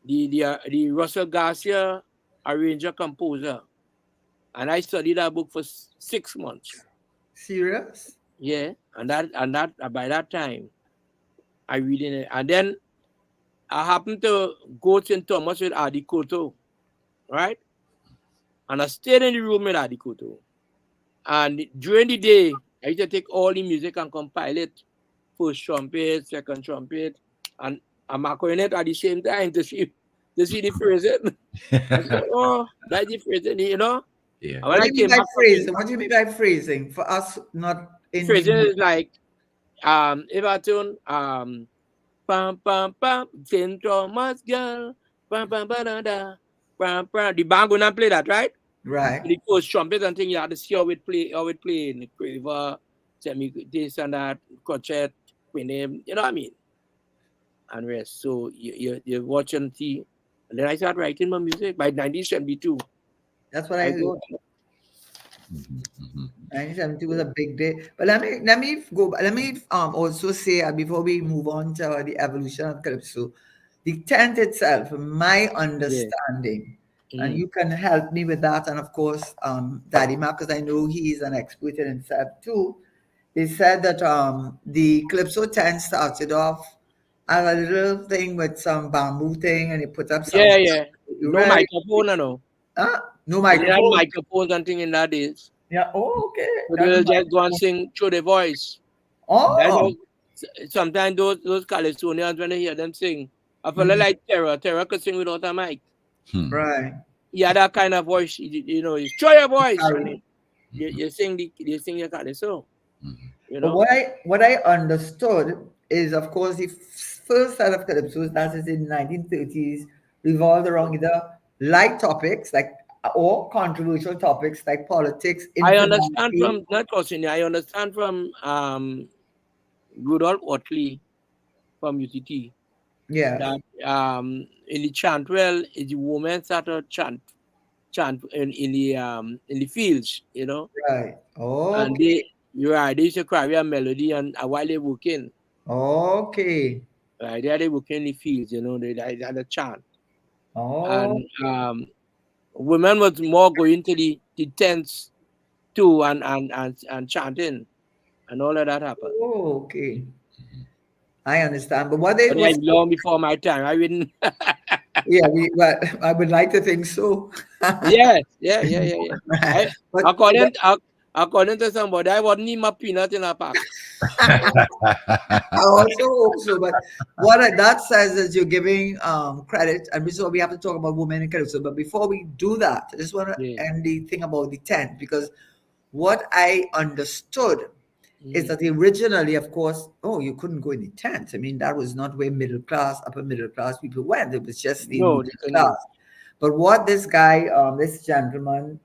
S4: the Russell Garcia arranger composer. And I studied that book for 6 months.
S3: Serious?
S4: Yeah. And that by that time, I reading it. And then I happened to go to St. Thomas with Adi Koto, right? And I stayed in the room with Adi Koto. And during the day, I used to take all the music and compile it. First trumpet, second trumpet, and I'm marking it at the same time to see the phrasing. I said, oh, that's the phrasing, you know?
S2: Yeah.
S4: And when I came
S3: by
S4: back,
S3: phrasing? What do you mean by phrasing? For us, not in
S4: phrasing
S3: the...
S4: is like, if I tune, pam, pam, pam, St. Thomas girl, pam, pam, ba, da, da, pam, pam. The band gonna play that, right?
S3: Right.
S4: The first trumpet and thing, you have to see how it play in the quiver, semi this and that, crochet, name, you know what I mean? And rest. So you're watching T. And then I started writing my music by 1972.
S3: That's what I heard.
S4: go,
S3: 1970 was a big day. But let me go. Let me also say before we move on to the evolution of calypso, the tent itself, my understanding, and you can help me with that. And of course, Daddy Mark, because I know he's an expert in himself too. They said that the calypso tent started off as a little thing with some bamboo thing, and he put up some.
S4: Yeah. No microphone, no.
S3: No
S4: They
S3: microphone.
S4: had microphones and thing in that days.
S3: Yeah. Oh, okay.
S4: So they'll just go and sing through their voice.
S3: Oh.
S4: Sometimes those Californians, when they hear them sing, I feel like Terror could sing without a mic.
S3: Right.
S4: He had that kind of voice, you know, it's show your voice. You sing your calypso. You know?
S3: But what I understood is, of course, the first set of calypsos, that is in 1930s, revolved around either light topics or controversial topics like politics.
S4: I understand from not question. I understand from Rudolph Otley from UTT.
S3: Yeah.
S4: That in the chant, well, the women started chant in the fields, you know.
S3: Right. Oh.
S4: And they used to carry a melody and while they working.
S3: Okay.
S4: Right, they working in the fields, you know. They had a chant.
S3: Oh.
S4: And women was more going to the tents too and chanting, and all of that happened.
S3: Oh, okay. I understand. But what they
S4: was long before my time. I wouldn't.
S3: Yeah, I would like to think so.
S4: Yeah. According to somebody, I wouldn't need my peanut in a pack.
S3: I also hope so. But what that says is you're giving credit, and so we have to talk about women in calypso. But before we do that, I just want to end the thing about the tent, because what I understood is that originally, of course, you couldn't go in the tent. I mean, that was not where upper middle class people went. It was just the middle class. But what this guy, this gentleman,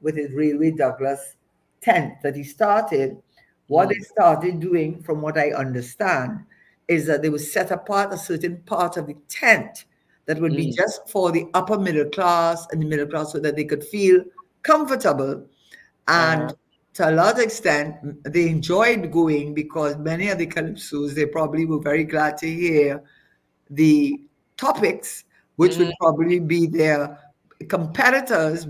S3: with his Railway Douglas tent that he started, what they started doing, from what I understand, is that they would set apart a certain part of the tent that would be just for the upper middle class and the middle class, so that they could feel comfortable. And to a large extent, they enjoyed going, because many of the calypsos, they probably were very glad to hear the topics, which would probably be their competitors,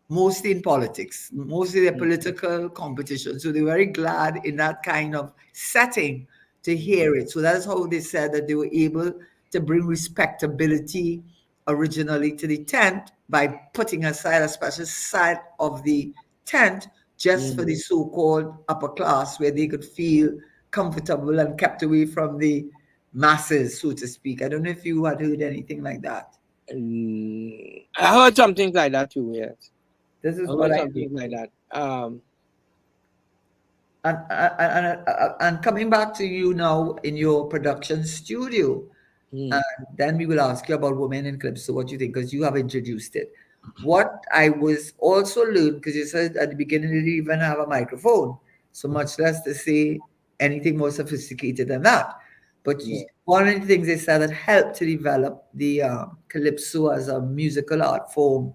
S3: mostly in politics, mostly their political competition. So they're very glad in that kind of setting to hear it. So that's how they said that they were able to bring respectability originally to the tent by putting aside a special side of the tent just for the so-called upper class, where they could feel comfortable and kept away from the masses, so to speak. I don't know if you had heard anything like that.
S4: I heard something like that too. Yes,
S3: this is what I heard.
S4: Something like that.
S3: And coming back to you now in your production studio, and then we will ask you about women in calypso, what you think, because you have introduced it. what I was also learned, because you said at the beginning they didn't even have a microphone, so much less to say anything more sophisticated than that. But
S4: Yeah.
S3: one of the things they said that helped to develop the calypso as a musical art form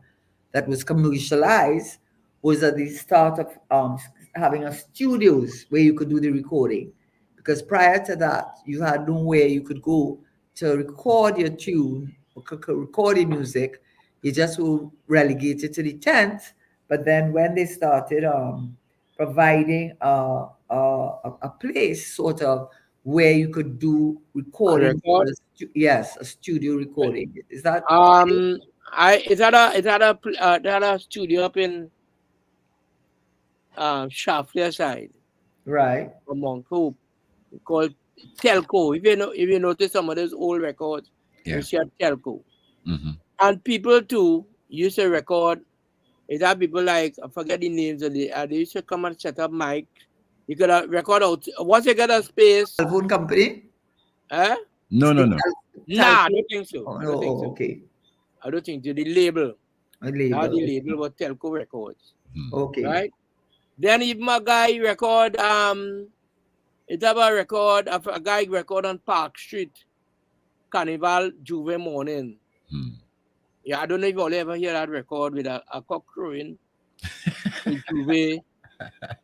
S3: that was commercialized was at the start of having a studios where you could do the recording. Because prior to that, you had nowhere you could go to record your tune or record your music. You just were relegated to the tent. But then when they started providing a place sort of where you could do
S4: A
S3: recording,
S4: record.
S3: yes, a studio recording. Is that
S4: It had a studio up in Shafter side,
S3: right?
S4: among Hope, called Telco. If you notice some of those old records, you
S2: Yeah.
S4: see a Telco.
S2: Mm-hmm.
S4: And people too used to record. It had people like, I forget the names of they used to come and set up mic. You could record out once you get a space.
S3: Telephone company?
S4: Eh?
S2: No, no, no.
S4: Nah, I
S3: Telephone?
S4: don't think so.
S3: Oh,
S4: I
S3: no,
S4: don't think so.
S3: okay.
S4: I don't think so. The label.
S3: A
S4: Now
S3: label.
S4: the
S3: Okay.
S4: label was Telco Records.
S3: Okay.
S4: Right? Then even a guy record it have a record of a guy record on Park Street, Carnival Juve morning.
S2: Hmm.
S4: Yeah, I don't know if you'll ever hear that record with a cock crowing in Juve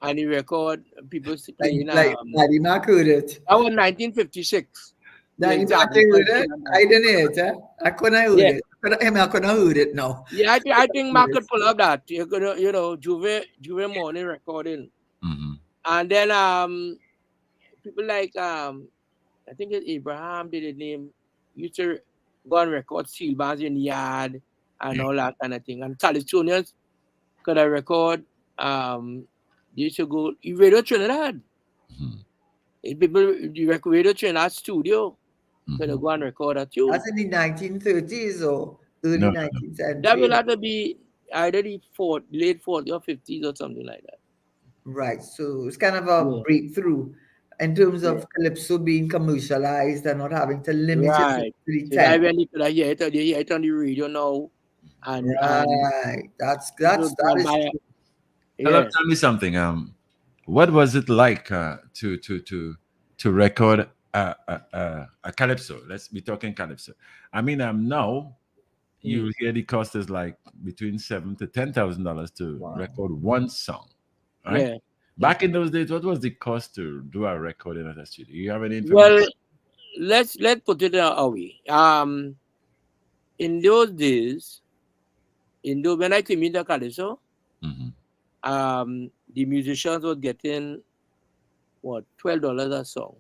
S4: and he record people playing
S3: Daddy Mac heard it.
S4: that was 1956. The
S3: Daddy Mac
S4: exact
S3: heard it.
S4: because
S3: I didn't hear it. Eh? I couldn't heard
S4: yeah.
S3: it. I couldn't heard it now.
S4: Yeah, I think Mark could pull up that. You're gonna, Juve morning recording.
S2: Mm-hmm.
S4: And then people like I think it's Abraham did the name used to go and record steel bands in the yard and
S2: Yeah.
S4: all that kind of thing. And Californians could have record they used to go Radio Trinidad. People Radio Trinidad studio could
S2: Mm-hmm.
S4: go and record a tune.
S3: That's in the 1930s or early
S2: No, no, no.
S3: 19th
S4: That will
S3: century.
S4: have to be either the late 40s or 50s or something like that.
S3: Right. So it's kind of a
S4: Yeah.
S3: breakthrough in terms
S4: Yeah.
S3: of calypso being commercialized and not having to limit yourself
S4: Right.
S3: to the
S4: So that
S3: 10.
S4: when you could hear it, they hear it on the radio now, and
S3: Right.
S4: people
S3: That
S4: go and
S3: is
S4: buy it.
S3: true.
S2: Hello,
S4: Yeah.
S2: tell me something. What was it like to record a calypso? Let's be talking calypso. I mean, now you hear the cost is like between $7,000 to $10,000 to
S3: Wow.
S2: record one song, right?
S4: Yeah.
S2: Back in those days, what was the cost to do a recording at a studio? You have any information?
S4: Well, let's put it away. In those days, when I came into Calypso,
S2: Mhm.
S4: the musicians were getting what $12 a song,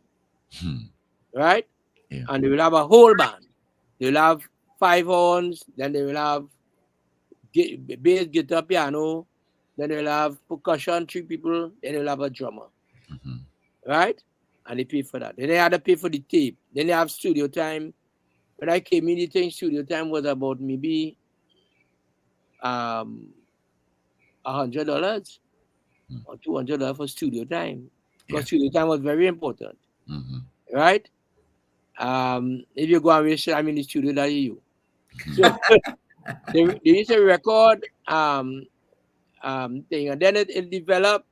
S4: right?
S2: Yeah.
S4: And they will have a whole band. They will have 5 horns, then they will have bass, guitar, piano, then they will have percussion, 3 people, then they will have a drummer, right? And they pay for that. Then they had to pay for the tape. Then they have studio time. When I came in, the thing studio time was about maybe $100 or $200 for studio time, because
S2: Yeah.
S4: studio time was very important,
S2: Mhm.
S4: right? If you go and waste time in the studio, that is you. So they used to record thing, and then it developed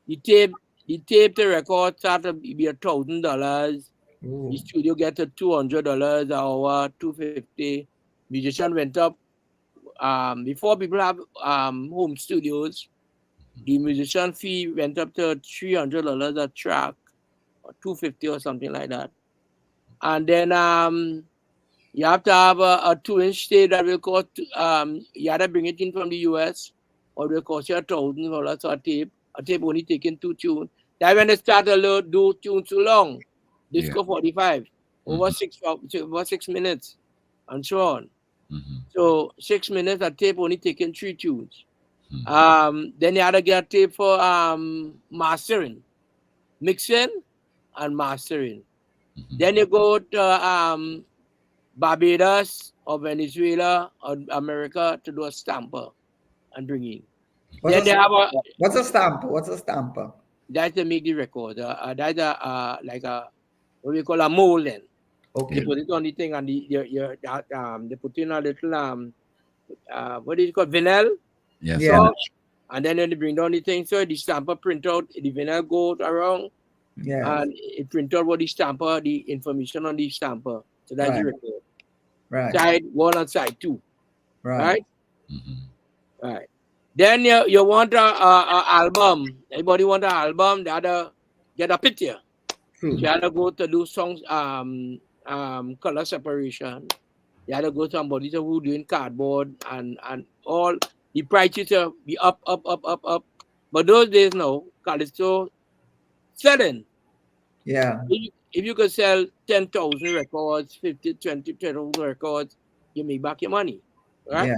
S4: the tape. The tape to record started to be $1,000. The studio get to $200 an hour, $250. Musician went up. Before people have home studios, the musician fee went up to $300 a track, or $250 or something like that. And then you have to have a 2-inch tape that will cost. You have to bring it in from the US, or it will cost you $1,000 a tape. A tape only taking 2 tunes. That when they start to do tunes too long, disco 45 over 6 minutes, and so on. So 6 minutes, a tape only taking 3 tunes. Then you had to get a tape for mastering, mixing, and mastering. Then you go to Barbados or Venezuela or America to do a stamper and bring in. Then they have
S3: What's a stamper? What's a stamper?
S4: that's to make the record. That's like a what we call a mold. Then
S3: Okay.
S4: they put it on the thing, and they put in a little what is it called, vinyl.
S2: Yes.
S3: Yeah.
S4: So, and then when they bring down the thing, so the stamper print out, the vinyl goes around,
S3: Yeah.
S4: and it print out what the stamper, the information on the stamper. So that's the
S3: Right.
S4: record.
S3: Right.
S4: Side 1 and side 2,
S3: Right.
S4: right?
S2: Mhm.
S4: Right. Then you want a album. Everybody want an album. The other get a picture.
S3: True.
S4: You had to go to do songs, color separation. You had to go to somebody who doing cardboard and all the prices will be up. But those days now, Callisto selling.
S3: Yeah.
S4: If you could sell 10,000 records, 50, 20,000 records, you make back your money. Right?
S3: Yeah.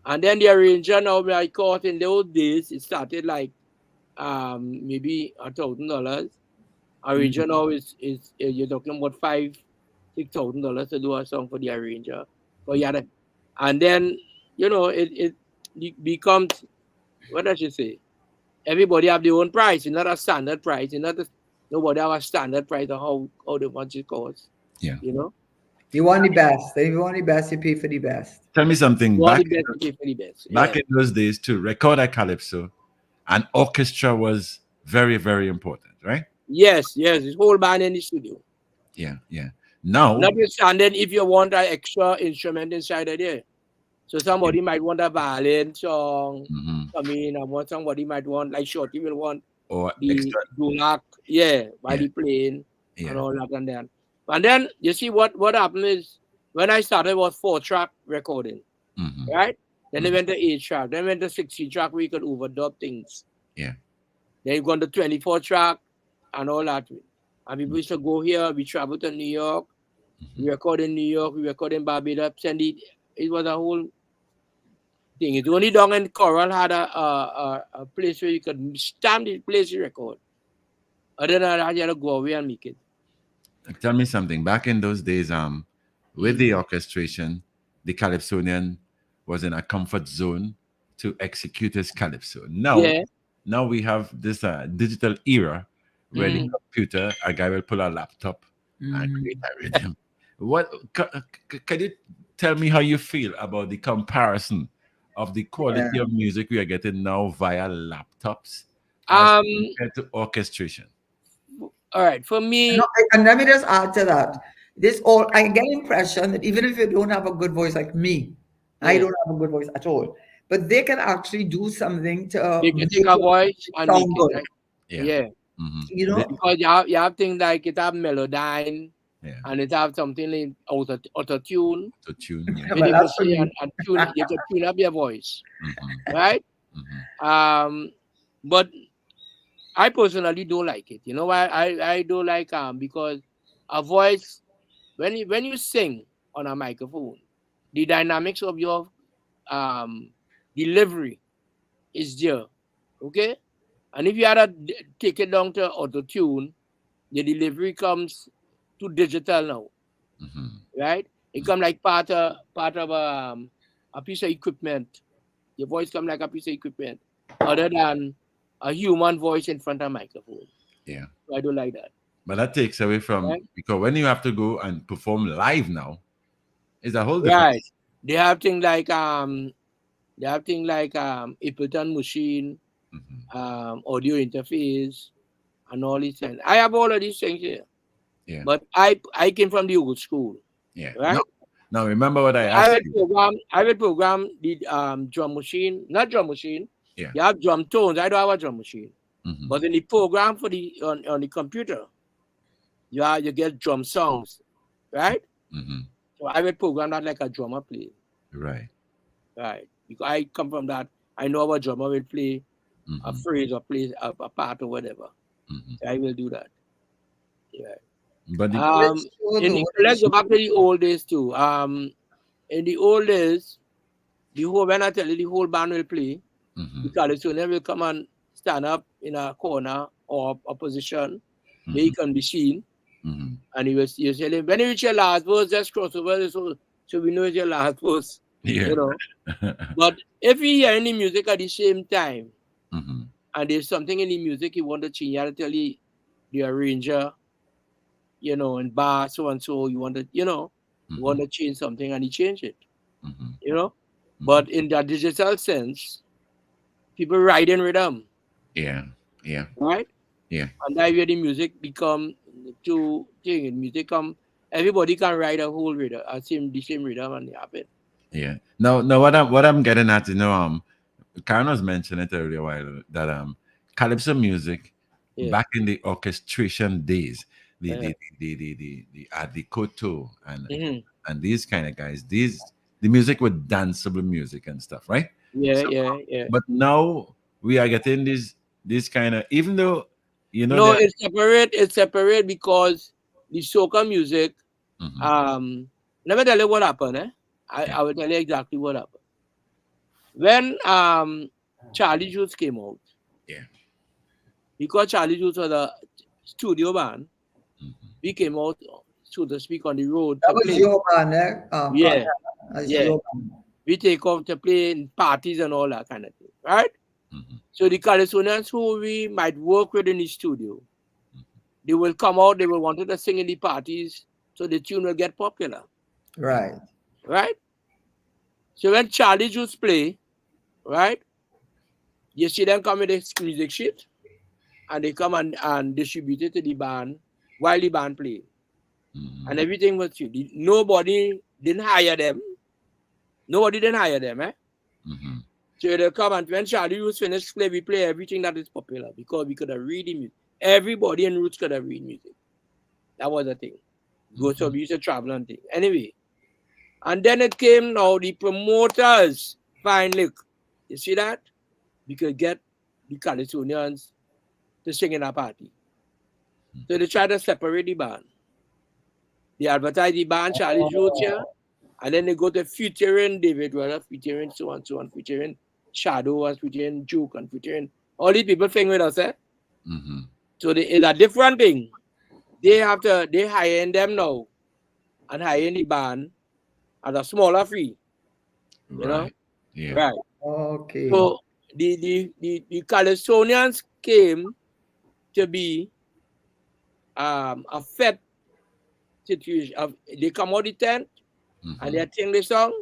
S4: And then the arranger now, I caught in those days, it started like maybe $1,000. Arranger now is you're talking about $5,000-$6,000 to do a song for the arranger. For Yada. And then it becomes, what does you say? Everybody have their own price. It's not a standard price. It's not nobody have a standard price of how the much it costs.
S2: Yeah.
S4: You know?
S3: You want the best. If you want the best, you pay for the best.
S2: Tell me something.
S4: You want
S2: Back
S4: the best, you pay for the best.
S2: back
S4: Yeah.
S2: in those days, to record a calypso, an orchestra was very, very important, right?
S4: Yes, it's whole band in the studio.
S2: Yeah. Now,
S4: Notwithstanding, if you want an extra instrument inside of there. So somebody might want a violin song.
S2: mhm,
S4: I mean, somebody might want, like Shorty will want
S2: or
S4: the
S2: extra,
S4: dulak, while
S2: Yeah.
S4: he playing
S2: yeah,
S4: and all that and then you see what happened is when I started was 4-track recording,
S2: mhm,
S4: right? Then they went to 8-track, then went to 16-track where you could overdub things.
S2: yeah,
S4: Then you gone to 24-track and all that. And people used to go here, we travel to New York, we record in New York, we record in Barbados, it was a whole thing. It's only down in Coral had a place where you could stamp the place you record. Other than that, you had to go away and make it.
S2: Tell me something. Back in those days, with the orchestration, the calypsonian was in a comfort zone to execute his calypso. Now we have this digital era where the computer, a guy will pull a laptop and create a rhythm. Can you tell me how you feel about the comparison of the quality of music we are getting now via laptops as compared to orchestration?
S4: All right, for me,
S3: And let me just add to that. I get the impression that even if you don't have a good voice like me, I don't have a good voice at all, but they can actually do something to
S4: you can
S3: make
S4: take a
S3: it
S4: voice and make
S3: sound
S4: it.
S3: good.
S4: Right?
S2: Yeah.
S4: Yeah.
S2: Mhm.
S3: You know?
S4: Because you have things like it have melodyne
S2: Yeah.
S4: and it have something like auto tune.
S2: To tune. Yeah.
S4: And
S3: Well,
S4: you
S3: that's for
S4: can
S3: me.
S4: and tune you can tune up your voice.
S2: Mhm,
S4: Right?
S2: mhm.
S4: But I personally don't like it. You know why I don't like because a voice when you sing on a microphone, the dynamics of your delivery is there. Okay? And if you had to take it down to auto tune, the delivery comes to digital now.
S2: Mhm.
S4: Right? It come like part of a piece of equipment. Your voice come like a piece of equipment, other than a human voice in front of a microphone.
S2: Yeah.
S4: So I don't like that.
S2: But that takes away from,
S4: Right?
S2: because when you have to go and perform live now, it's a whole different.
S4: Right. They have things like Ableton machine,
S2: Mhm.
S4: audio interface, and all these things. I have all of these things here.
S2: Yeah.
S4: But I came from the old school.
S2: Yeah.
S4: Right?
S2: Now remember what I
S4: I
S2: asked you.
S4: will program the drum machine, not drum machine.
S2: Yeah.
S4: You have drum tones. I don't have a drum machine.
S2: Mhm.
S4: But in the program for on the computer, you get drum songs, right?
S2: Mhm.
S4: So I will program that like a drummer play.
S2: Right.
S4: Right. Because I come from that. I know what drummer will play a
S2: Mhm.
S4: phrase or play a part or whatever.
S2: Mhm.
S4: I will do that. Yeah.
S2: But the,
S4: Let's go back to the old days too. In the old days, when I tell you the whole band will play, the Californian will come and stand up in a corner or a position where he can be seen.
S2: Mhm.
S4: And he was saying, when you reach your last verse, just cross over so we know it's your last verse.
S2: Yeah.
S4: You know. But if we hear any music at the same time,
S2: Mhm.
S4: and there's something in the music you want to change, you have to tell the arranger, and bar so and so, you want to, you want to change something and he change it.
S2: Mhm.
S4: You know? But in the digital sense, people write in rhythm,
S2: Yeah. Yeah.
S4: right?
S2: Yeah.
S4: And that's where the music become to thing. Music come, everybody can write a whole rhythm, the same rhythm, and it happen.
S2: Yeah. No. What I'm getting at, Karen was mentioning it earlier a while that calypso music
S4: Yeah.
S2: back in the orchestration days, the
S4: Uh,
S2: the the Adikoto
S4: mhm.
S2: and these kind of guys, the music with danceable music and stuff, right?
S4: Yeah,
S2: So,
S4: yeah, yeah.
S2: but now we are getting this kind of, even though
S4: No,
S2: that.
S4: it's separate. It's separate because the soca music.
S2: Mhm,
S4: Um, Let me tell you what happened.
S2: yeah,
S4: I will tell you exactly what happened when Charlie Juice came out.
S2: yeah,
S4: Because Charlie Juice was a studio band,
S2: mhm,
S4: we came out, so to speak, on the road
S3: That
S4: to
S3: was
S4: play.
S3: your band, eh?
S4: Yeah,
S3: That's
S4: yeah.
S3: your band.
S4: We take off to play in parties and all that kind of thing, right?
S2: mhm,
S4: So the Californians who we might work with in the studio, they will come out, they will want to sing in the parties, so the tune will get popular,
S3: Right.
S4: right? So when Charlie Juice play, right, you see them come with this music sheet, and they come and distribute it to the band while the band play.
S2: mhm,
S4: And everything was free. Nobody didn't hire them. Nobody didn't hire them, eh?
S2: mhm,
S4: So they come, and when Charlie was finished play, we play everything that is popular because we could have read the music. Everybody in Roots could have read music. That was the thing. Go so
S2: mhm.
S4: we used to travel and thing. Anyway, and then it came now the promoters find look, you see that? We could get the Californians to sing in a party. So they try to separate the band. They advertise the band Charlie Juice here, and then they go to featuring David Weller, featuring so and featuring Shadow, and featuring Juke, and featuring all these people sing with us, eh?
S2: Mhm.
S4: So it's a different thing. They hiring them now and hiring the band at a smaller fee, you know?
S2: Right. Yeah.
S4: Right.
S3: Okay.
S4: So the Californians came to be a fed situation. They come out the tent and they
S2: Mhm.
S4: sing the song,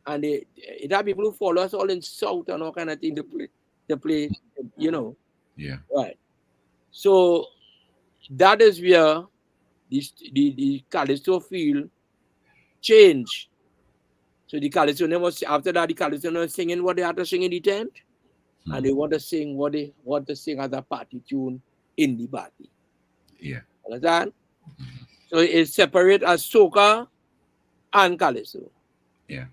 S4: and it have people who follow us all in South and all kind of thing to play, you know.
S2: Yeah.
S4: Right. So that is where the Callisto field changed. So the California was after that the California was singing what they had to sing in the tent, and
S2: Hmm.
S4: they want to sing what they want to sing as a party tune in the party.
S2: Yeah.
S4: Understand? So it's separate as soca and calypso.
S2: Yeah.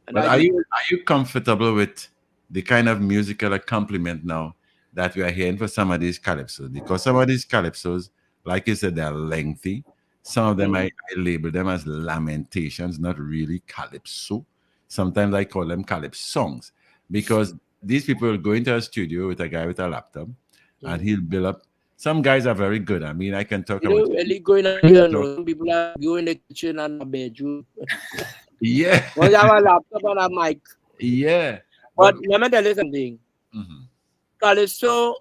S4: And
S2: But
S4: that's
S2: are
S4: the
S2: you are you comfortable with the kind of musical accompaniment now that we are hearing for some of these calypsos? Because some of these calypsos, like you said, they're lengthy. Some of them I label them as lamentations, not really calypso. Sometimes I call them calypso songs because these people will go into a studio with a guy with a laptop and he'll build up. Some guys are very good. I mean, I can talk
S4: you
S2: about.
S4: know, really going on here, no. Some people are go in the kitchen and a bedroom.
S2: Yeah,
S4: Well, have a laptop and a mic.
S2: yeah.
S4: But
S2: But
S4: let me tell you something.
S2: mhm,
S4: Calypso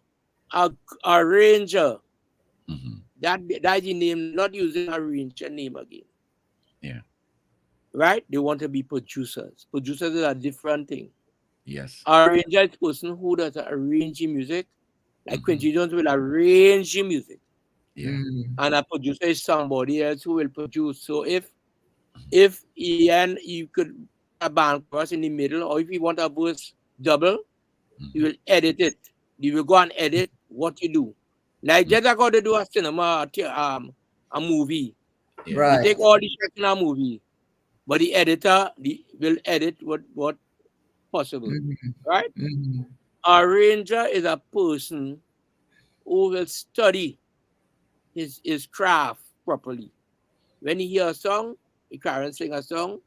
S4: a arranger.
S2: mhm,
S4: That's the name, not using arranger name again.
S2: yeah,
S4: Right? They want to be producers. Producers is a different thing.
S2: yes.
S4: Arranger is person who does arrange music. Like
S2: Mhm,
S4: Quincy Jones will arrange music.
S2: yeah.
S3: Mm.
S4: And a producer is somebody else who will produce. So if Ian you could put a band chorus in the middle, or if you want a verse double, you
S2: Mhm,
S4: will edit it. You will go and edit what you do. Like
S2: mhm,
S4: just like how they do a cinema, a movie.
S2: yeah.
S4: They
S3: Right.
S4: take all the shots in a movie, but the editor will edit what possible.
S3: Mhm.
S4: Right?
S3: Mhm.
S4: A arranger is a person who will study his craft properly. When you hear a song, the Karen sing a song,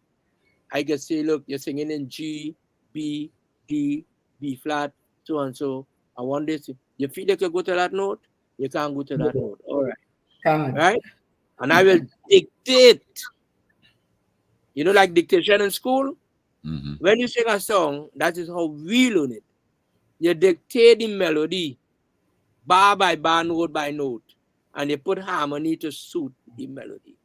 S4: I can say, look, you're singing in G, B, D, B flat, so and so. I want this. You feel like you go to that note, you can't go to that note. All right.
S3: God.
S4: Right? And I will dictate. You know, like dictation in school.
S2: Mhm,
S4: When you sing a song, that is how we learn it. You dictate the melody, bar by bar, note by note, and you put harmony to suit the melody.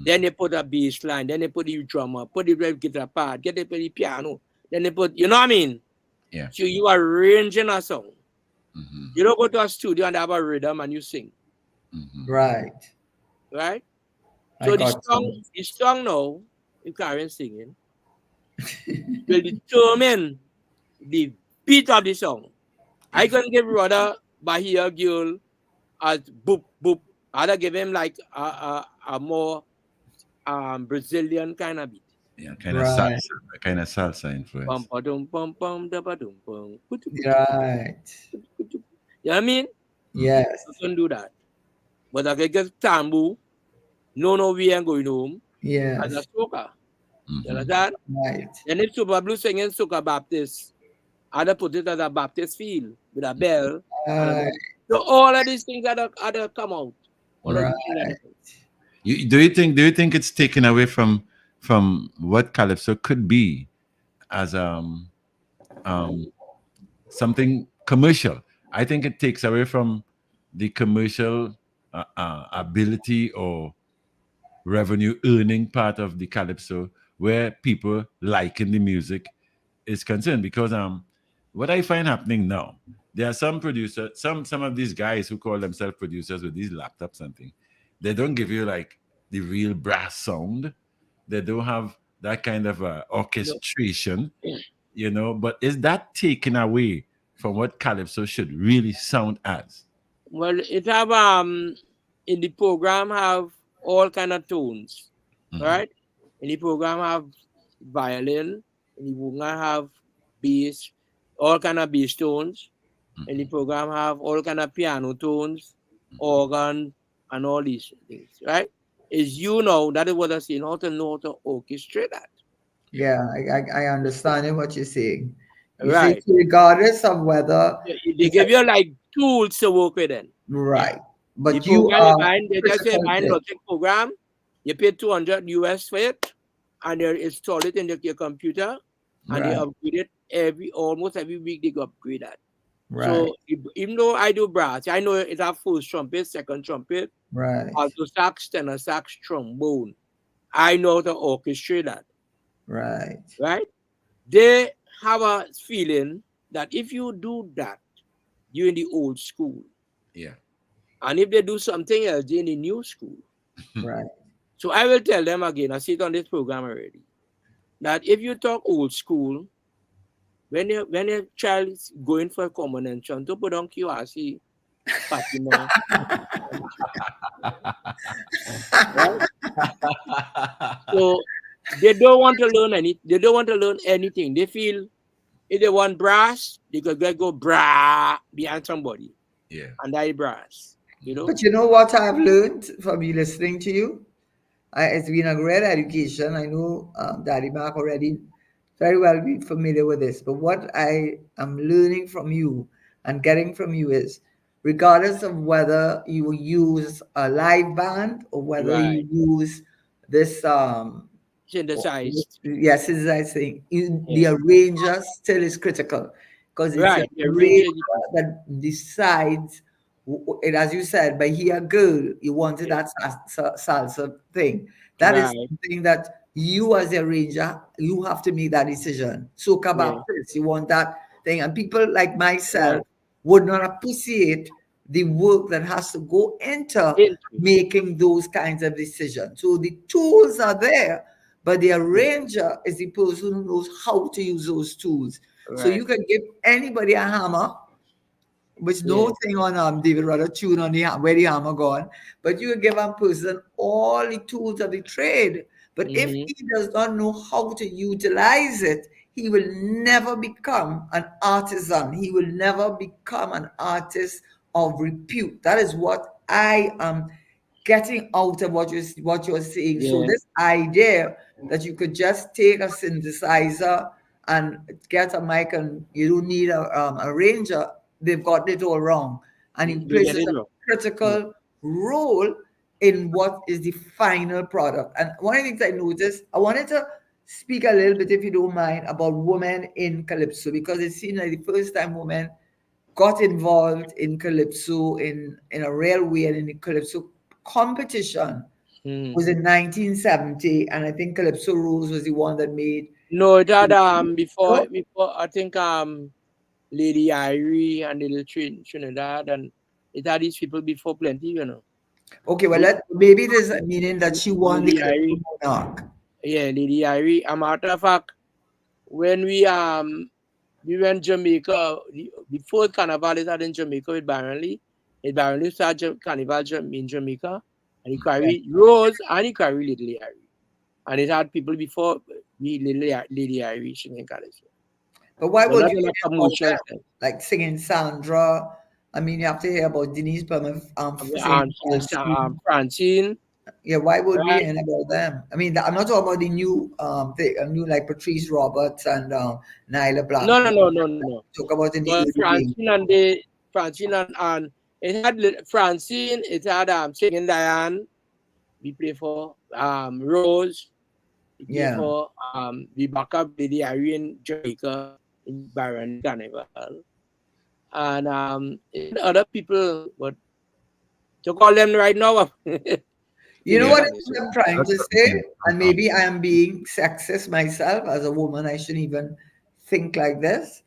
S4: Then they put a bass line. Then they put the drummer, put the red guitar part, get they put the piano. Then they put, you know what I mean?
S2: Yeah.
S4: So you are arranging a song.
S2: Mm-hmm.
S4: You don't go to a studio and have a rhythm and you sing,
S2: Mm-hmm.
S3: Right.
S4: right?
S3: I
S4: So
S3: got you.
S4: the song now, if Karen singing, will determine the beat of the song. I can give Rhoda Bahia girl as boop boop. I'd give him like a more Brazilian kind of beat.
S2: Yeah,
S3: Right.
S2: kind of salsa
S4: Pum
S2: influence.
S4: pa dum pum pum da ba dum pum. Kutu, kutu, kutu,
S3: Right.
S4: kutu, kutu. You know what I mean?
S2: Mm-hmm.
S3: Yes.
S4: You can do that. But I can get tambu, no, we ain't going home as a
S3: Yes.
S4: soca. You
S2: Mm-hmm.
S4: understand?
S3: Right.
S4: Then if Super Blue singing soca Baptist, I'd put it as a Baptist feel with a bell and a
S3: Right.
S4: drum. So all of these things that come out. All of
S3: Right.
S4: these things that come.
S2: Do you think it's taken away from what calypso could be as um something commercial? I think it takes away from the commercial ability or revenue earning part of the calypso where people liking the music is concerned, because what I find happening now, there are some producers, some of these guys who call themselves producers with these laptops and things, they don't give you like the real brass sound. They don't have that kind of
S4: No.
S2: orchestration, but is that taken away from what calypso should really sound as?
S4: Well, it have in the program have all kind of tones,
S2: Mhm.
S4: right? In the program have violin, in the program have bass, all kind of bass tones. In the
S2: Mhm.
S4: program have all kind of piano tones, organ, and all these things, right? Is that is what I'm saying, how to know how to orchestrate that.
S2: Yeah.
S3: Yeah, I understand what you're saying. You say,
S4: Right.
S3: regardless of whether
S4: They
S3: it's a
S4: give you like tools to work with them.
S3: right,
S4: The
S3: but you
S4: program you
S3: are
S4: buying, they just say
S3: critical
S4: buying
S3: there.
S4: logic program, you pay 200 US for it, and they install it in your computer, and they
S3: Right,
S4: upgrade it almost every week they go upgrade that.
S3: right,
S4: So even though I do brass, I know it's a first trumpet, second trumpet,
S3: right,
S4: alto sax, tenor sax, trombone. I know how to orchestrate that,
S3: right.
S4: right? They have a feeling that if you do that, you're in the old school.
S2: Yeah.
S4: And if they do something else, they're in the new school.
S3: Right.
S4: So I will tell them again, I see it on this program already, that if you talk old school, when your child is going for a combination, don't put on QRC, Fatima, right? So they don't want to learn they don't want to learn anything. They feel if they want brass, they could go bra behind somebody
S2: Yeah.
S4: and that brass,
S3: But you know what I've learned from you listening to you? It's been a great education. I know Daddy Mark already very well be familiar with this, but what I am learning from you and getting from you is, regardless of whether you use a live band or whether
S4: Right.
S3: you use this
S4: Synthesized.
S3: yes, as I say, the
S4: Yeah.
S3: arranger still is critical because it's the
S4: Right. The range
S3: arranger
S4: is
S3: that decides. And as you said, by here, girl, you wanted that salsa thing. That is
S4: right.
S3: something that you, as a arranger, you have to make that decision. Soca
S4: Yeah.
S3: Baptist, you want that thing, and people like
S4: Right.
S3: myself would not appreciate the work that has to go into
S4: Into.
S3: making those kinds of decisions. So the tools are there, but the arranger is the person who knows how to use those tools. So
S4: Right.
S3: you can give anybody a hammer, which
S4: Yeah.
S3: no thing on David Rudder tune on the where the hammer gone, but you can give a person all the tools of the trade. But if
S4: Mm-hmm.
S3: he does not know how to utilize it, he will never become an artisan. He will never become an artist of repute. That is what I am getting out of what you're saying. So
S4: Yeah.
S3: this idea that you could just take a synthesizer and get a mic and you don't need a arranger, they've got it all wrong. And it
S4: They get
S3: places
S4: it
S3: a
S4: wrong. Yeah.
S3: critical role in what is the final product. And one of the things I noticed, I wanted to speak a little bit, if you don't mind, about women in Calypso, because it seems like the first time women got involved in Calypso in a real way and in the Calypso competition was in 1970, and I think Calypso Rose was the one that made.
S4: No, it had before
S3: No?
S4: I think Lady Irie and Little Trinidad, and it had these people before plenty, you know.
S3: Okay, well, maybe there's a meaning that she won the
S4: Lady
S3: Calypso
S4: Irie,
S3: Monarch.
S4: yeah, Lady Irie. A matter of fact, when we went Jamaica, the fourth carnival is had in Jamaica with Baron Lee. Baron Lee started carnival in Jamaica, and he carried Rose and he carried Lady Irie, and it had people before Lady Irie singing Calypso.
S3: But why
S4: So
S3: would
S4: not
S3: you
S4: in a
S3: hear about
S4: commercial
S3: them?
S4: sense.
S3: Like singing Sandra. I mean, you have to hear about Denise Berman singing Francine.
S4: Francine.
S3: Yeah, why would we
S4: Right.
S3: hear about them? I mean, I'm not talking about the new like Patrice Roberts and Nyla Black.
S4: No.
S3: Talk about in the
S4: But
S3: early days.
S4: Francine and it had Francine, it had singing Diane, we play for Rose, we play
S3: Yeah.
S4: for the backup Lady Irie in Jamaica in Baron Carnival. And it had other people, but to call them right now.
S3: You know
S2: Yeah.
S3: what I'm trying to say?
S2: Yeah.
S3: And maybe I am being sexist myself as a woman. I shouldn't even think like this.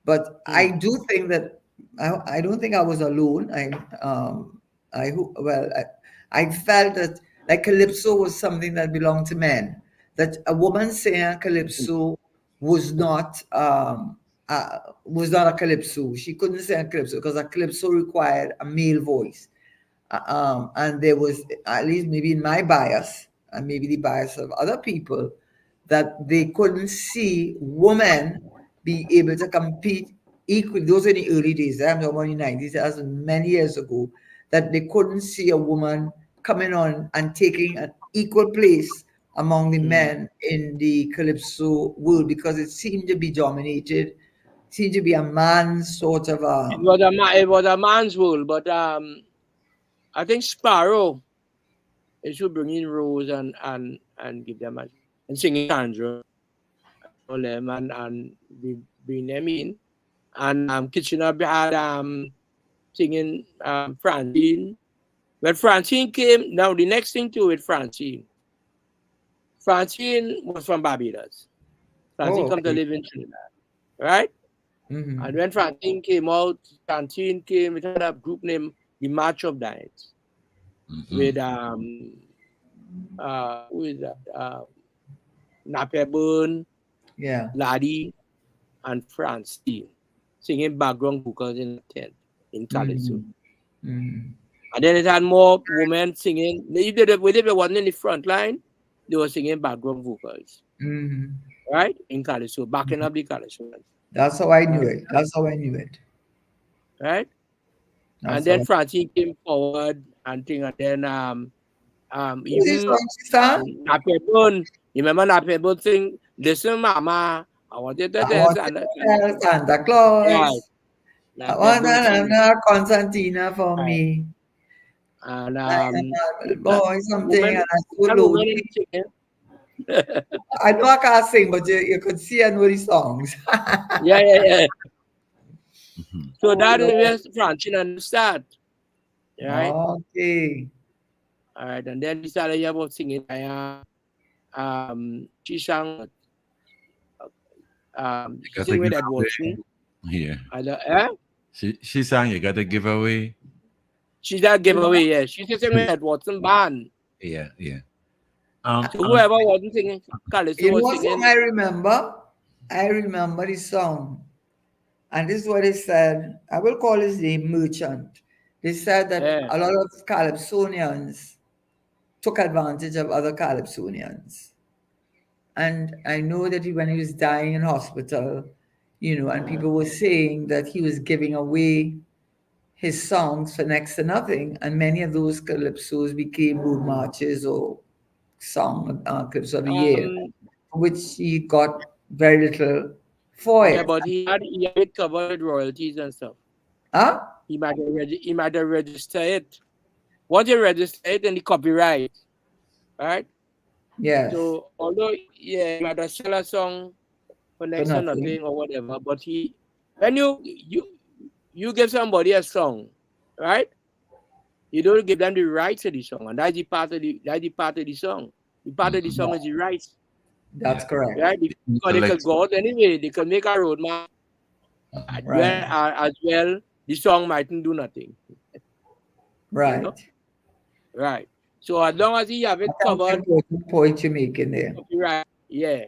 S3: But I do think that I don't think I was alone. I felt that like calypso was something that belonged to men. That a woman singing calypso was not a calypso. She couldn't sing a calypso because a calypso required a male voice. And there was, at least maybe in my bias, and maybe the bias of other people, that they couldn't see women be able to compete equally. Those are the early days. I'm talking about the 90s, that was many years ago, that they couldn't see a woman coming on and taking an equal place among the men in the calypso world because it seemed to be dominated, seemed to be a man's sort of
S4: It was a man's world, but I think Sparrow is who bring in Rose and give them and singing Sandra and all them and we bring them in. And Kitchener had singing Francine. When Francine came, now the next thing to it, Francine was from Barbados. Francine come to live in Trinidad, right? And when Francine came out, Francine came with a group named the March of Dimes with who is that? Napier Byrne,
S3: yeah.
S4: Laddie, and Francine singing background vocals in the tent in Calypso. And then it had more women singing. If they wasn't in the front line, they were singing background vocals. Right? In Calypso, backing up the Calypso.
S3: That's how I knew it. That's how I knew it.
S4: Right?
S3: That's
S4: And then
S3: how
S4: Francine came forward and thing, and then
S3: Who's this
S4: even
S3: song she sang?
S4: Napier Byrne, you remember Napier Byrne sing, "Listen, Mama, I wanted to
S3: I
S4: tell
S3: want to tell Santa Claus.
S4: Right.
S3: I
S4: Napier
S3: want
S4: Byrne sing.
S3: a Constantina for
S4: Right.
S3: me.
S4: And
S3: I am a little boy, something, and I'm so
S4: woman
S3: lonely.
S4: in singing.
S3: I know I can't sing, but you could see I know the songs.
S4: Yeah. So
S3: Oh,
S4: that is
S3: Lord.
S4: where Francine and start. Right?
S3: Okay.
S4: All right. And then we started hearing about singing. She sang she sang with Edwardson.
S2: Yeah.
S4: And,
S2: She sang You Got a Giveaway.
S4: She's that giveaway, yeah. She sang with Edwardson band.
S2: Yeah.
S4: So whoever wasn't singing, Calypso
S3: You know
S4: was
S3: what
S4: singing.
S3: song I remember? I remember the song. And this is what they said. I will call his name Merchant. They said that a lot of Calypsonians took advantage of other Calypsonians. And I know that when he was dying in hospital, and people were saying that he was giving away his songs for next to nothing. And many of those calypsos became road marches or song clips of the year, which he got very little for
S4: Yeah,
S3: it.
S4: but he had it covered royalties and stuff.
S3: Huh?
S4: He might have registered it. Once you register it, then the copyright, right?
S3: Yes.
S4: So although he might have sell a song for next to nothing or whatever, but when you give somebody a song, right? You don't give them the rights of the song, and that's the part of the song. The part of the song is the rights,
S3: That's correct.
S4: right? Because they could go out anyway. They could make a roadmap.
S3: Right.
S4: As well, the song mightn't do nothing.
S3: Right.
S4: You know? Right. So as long as you have it
S3: That's an
S4: covered,
S3: important point you're making there.
S4: copyright, yeah,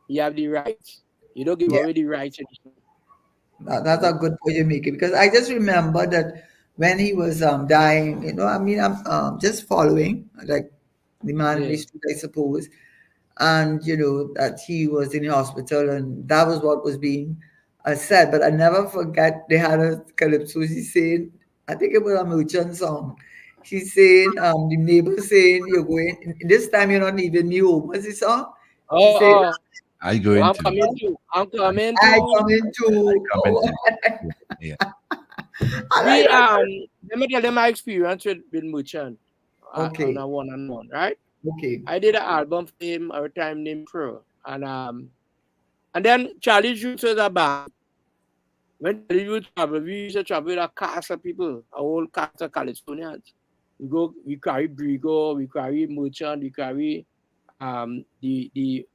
S4: you have the rights. You don't give
S3: Yeah.
S4: away the rights of the song.
S3: That's a good point you're making, because I just remember that when he was dying, I mean, I'm just following like the man in the
S4: Yeah.
S3: street, I suppose, and that he was in the hospital, and that was what was being said. But I never forget they had a calypso. She's saying, I think it was a merchant song. She's saying, the neighbor saying, "You're going this time. You're not leaving me home." What's the song? She said,
S2: I go
S4: I'm
S2: into
S4: coming to. I'm coming
S3: "I
S4: to.
S3: come into."
S2: comment. Yeah.
S3: I
S4: We
S3: like that.
S4: let me tell them my experience with Muchan on
S3: Okay.
S4: a one-on-one, right?
S3: Okay.
S4: I did an album for him at a time named Pro. And then Charlie Roots was a band. When Charlie Roots travel, we used to travel with a cast of people, a whole cast of Californians. We carry Brigo, we carry Muchan, we carry the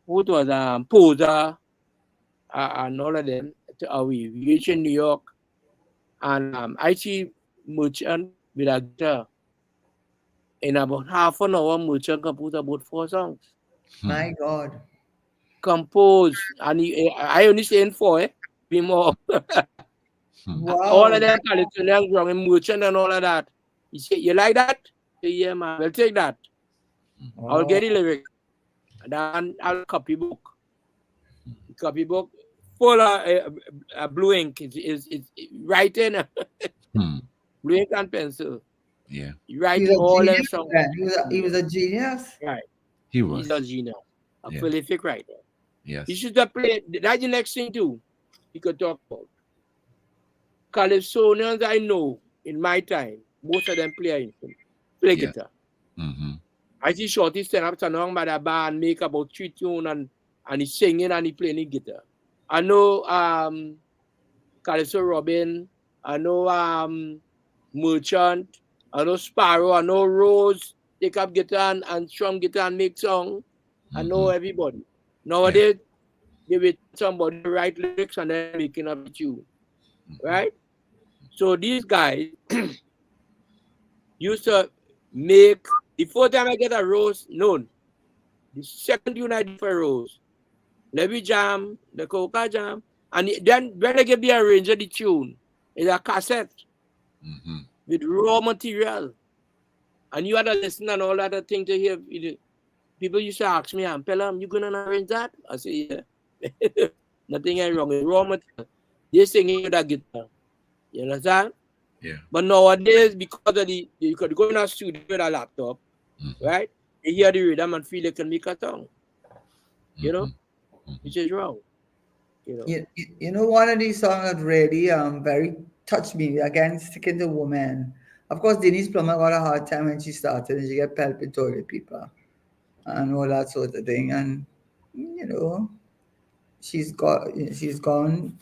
S4: what was Posa, and all of them. We reached in New York, and I see Muchan with a guitar. In about half an hour, Muchan composed about 4 songs.
S3: My God.
S4: Compose, and I only saying 4, be more. All
S3: Wow.
S4: of them Californians wrong in Muchan and all of that. You say, you like that? Say, yeah, man, we'll take that. I'll get the lyrics. And then I'll copybook. Copybook full of blue ink. Is writing blue ink and pencil.
S2: Yeah.
S4: You write
S3: He's a
S4: all them
S3: genius.
S4: songs.
S3: Then. He was a genius.
S4: Right.
S2: He was.
S4: He's a genius. A
S2: Yeah.
S4: prolific writer.
S2: Yes.
S4: You should have played. That's the next thing too. You could talk about. Calypsonians I know in my time, most of them play guitar.
S2: Mm-hmm.
S4: I see Shorty stand up along by the band, make about 3 tunes and he's singing and he playing the guitar. I know Calypso Robin, I know Merchant, I know Sparrow, I know Rose, take up guitar and strum guitar and make song. I know everybody. Nowadays, they with somebody write lyrics and then making up a tune. Right? So these guys used to make, the first time I get a Rose known, the second tune I did for Rose, Levy Jam, the Coca Jam, and then when I get the arranger the tune, it's a cassette with raw material. And you had to listen and all other things to hear. People used to ask me, Pella, you gonna arrange that? I say, yeah. Nothing ain't wrong with raw material. They singing with that guitar. You understand?
S2: Yeah.
S4: But nowadays, because of you could go in a studio with a laptop, right? They hear the rhythm and feel they can make a song. You know? Which is wrong.
S3: One of these songs that really very touched me, again, sticking to women. Of course, Denise Plummer got a hard time when she started, and she got pelted with toilet paper and all that sort of thing. And she's gone,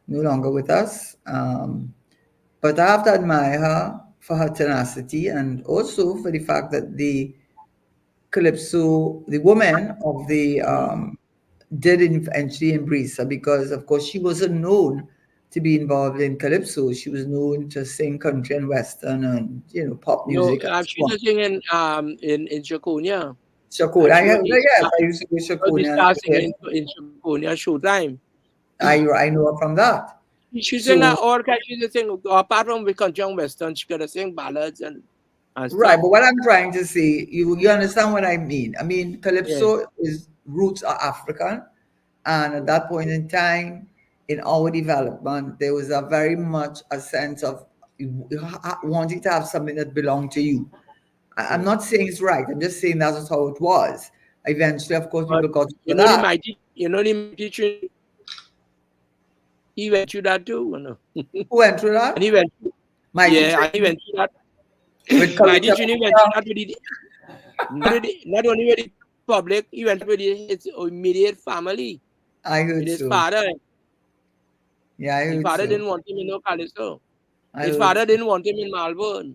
S3: no longer with us. But I have to admire her for her tenacity, and also for the fact that the Calypso, the woman of the did eventually embrace her, because of course she wasn't known to be involved in calypso. She was known to sing country and western and pop
S4: No,
S3: music and so
S4: she's
S3: on.
S4: singing in Shakonia.
S3: Shakonia,
S4: Yes,
S3: I used to go
S4: she
S3: Shakonia.
S4: started singing in Shakonia Showtime.
S3: I know her from that.
S4: She
S3: So
S4: sing all kinds. She sing apart from with country and western. She could sing ballads and stuff.
S3: right, but what I'm trying to say, you understand what I mean. I mean, calypso is roots are African, and at that point in time, in our development, there was a very much a sense of wanting to have something that belonged to you. I'm not saying it's right. I'm just saying that's how it was. Eventually, of course, people got to that.
S4: The mighty Trini, he went through that too. No?
S3: Who went through that?
S4: And he went.
S3: And
S4: he went through that.
S3: With
S4: Mighty Trini went through that with not only with the public, he went with his immediate family.
S3: I heard
S4: with his
S3: so.
S4: father.
S3: Yeah, I heard
S4: his father
S3: so.
S4: didn't want him in no Calypso. His father didn't want him in Melbourne.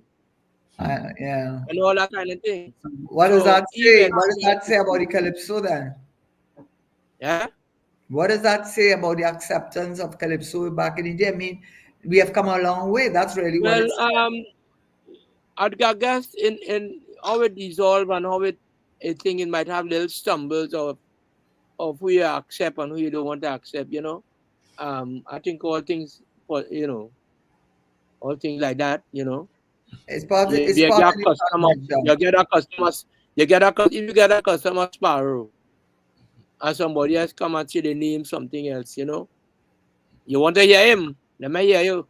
S3: Yeah.
S4: and all that kind of thing.
S3: What does
S4: So
S3: that say?
S4: even
S3: What does that say about the calypso then?
S4: yeah,
S3: What does that say about the acceptance of calypso back in the day? I mean, we have come a long way. That's really what
S4: well,
S3: it's.
S4: I guess in how it dissolve and how it think it might have little stumbles of who you accept and who you don't want to accept. I think all things for all things like that.
S3: It's part. Of,
S4: You,
S3: it's
S4: you
S3: part
S4: get
S3: of the
S4: customers,
S3: package. Yeah.
S4: you get a customers, you get a if you get a customer sparrow and somebody else come and say they name something else, you want to hear him, let me hear you,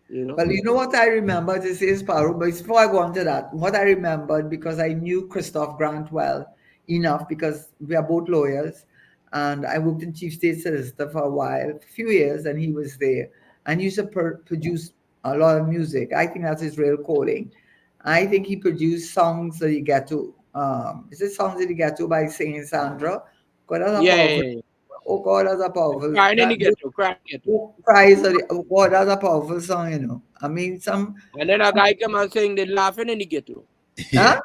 S4: you know.
S3: Well, you know what I remember to say, Sparrow, but before I go on to that, what I remembered because I knew Christoph Grant well enough because we are both lawyers and I worked in Chief State Solicitor for a while, a few years, and he was there. And he used to produce a lot of music. I think that's his real calling. I think he produced songs that you get to. Is it songs that you get to by singing Sandra? God, that's a
S4: Yeah,
S3: powerful.
S4: yeah, yeah.
S3: Oh God, that's a powerful.
S4: Crying in
S3: That
S4: the ghetto, crying in the ghetto.
S3: cries of the, oh God, that's a powerful song, you know. I mean,
S4: And then a guy come and saying they laughing in the ghetto.
S2: Yeah.
S3: huh?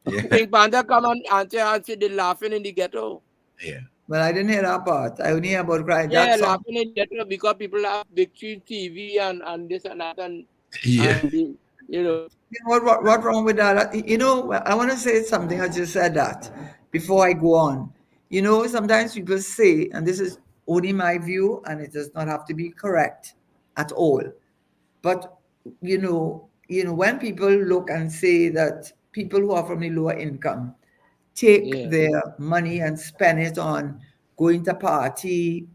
S2: Yeah.
S4: Pink Panther come and say they laughing in the ghetto.
S2: Yeah.
S3: Well, I didn't hear that part. I only hear about crying.
S4: Yeah,
S3: That song.
S4: laughing in the ghetto because people have Victory TV and this and that
S2: Yeah.
S4: and the, you know.
S3: You know what wrong with that? You know, I want to say something. I just said that before I go on. You know, sometimes people say, and this is only my view, and it does not have to be correct at all. But when people look and say that people who are from the lower income take
S4: Yeah.
S3: their money and spend it on going to party,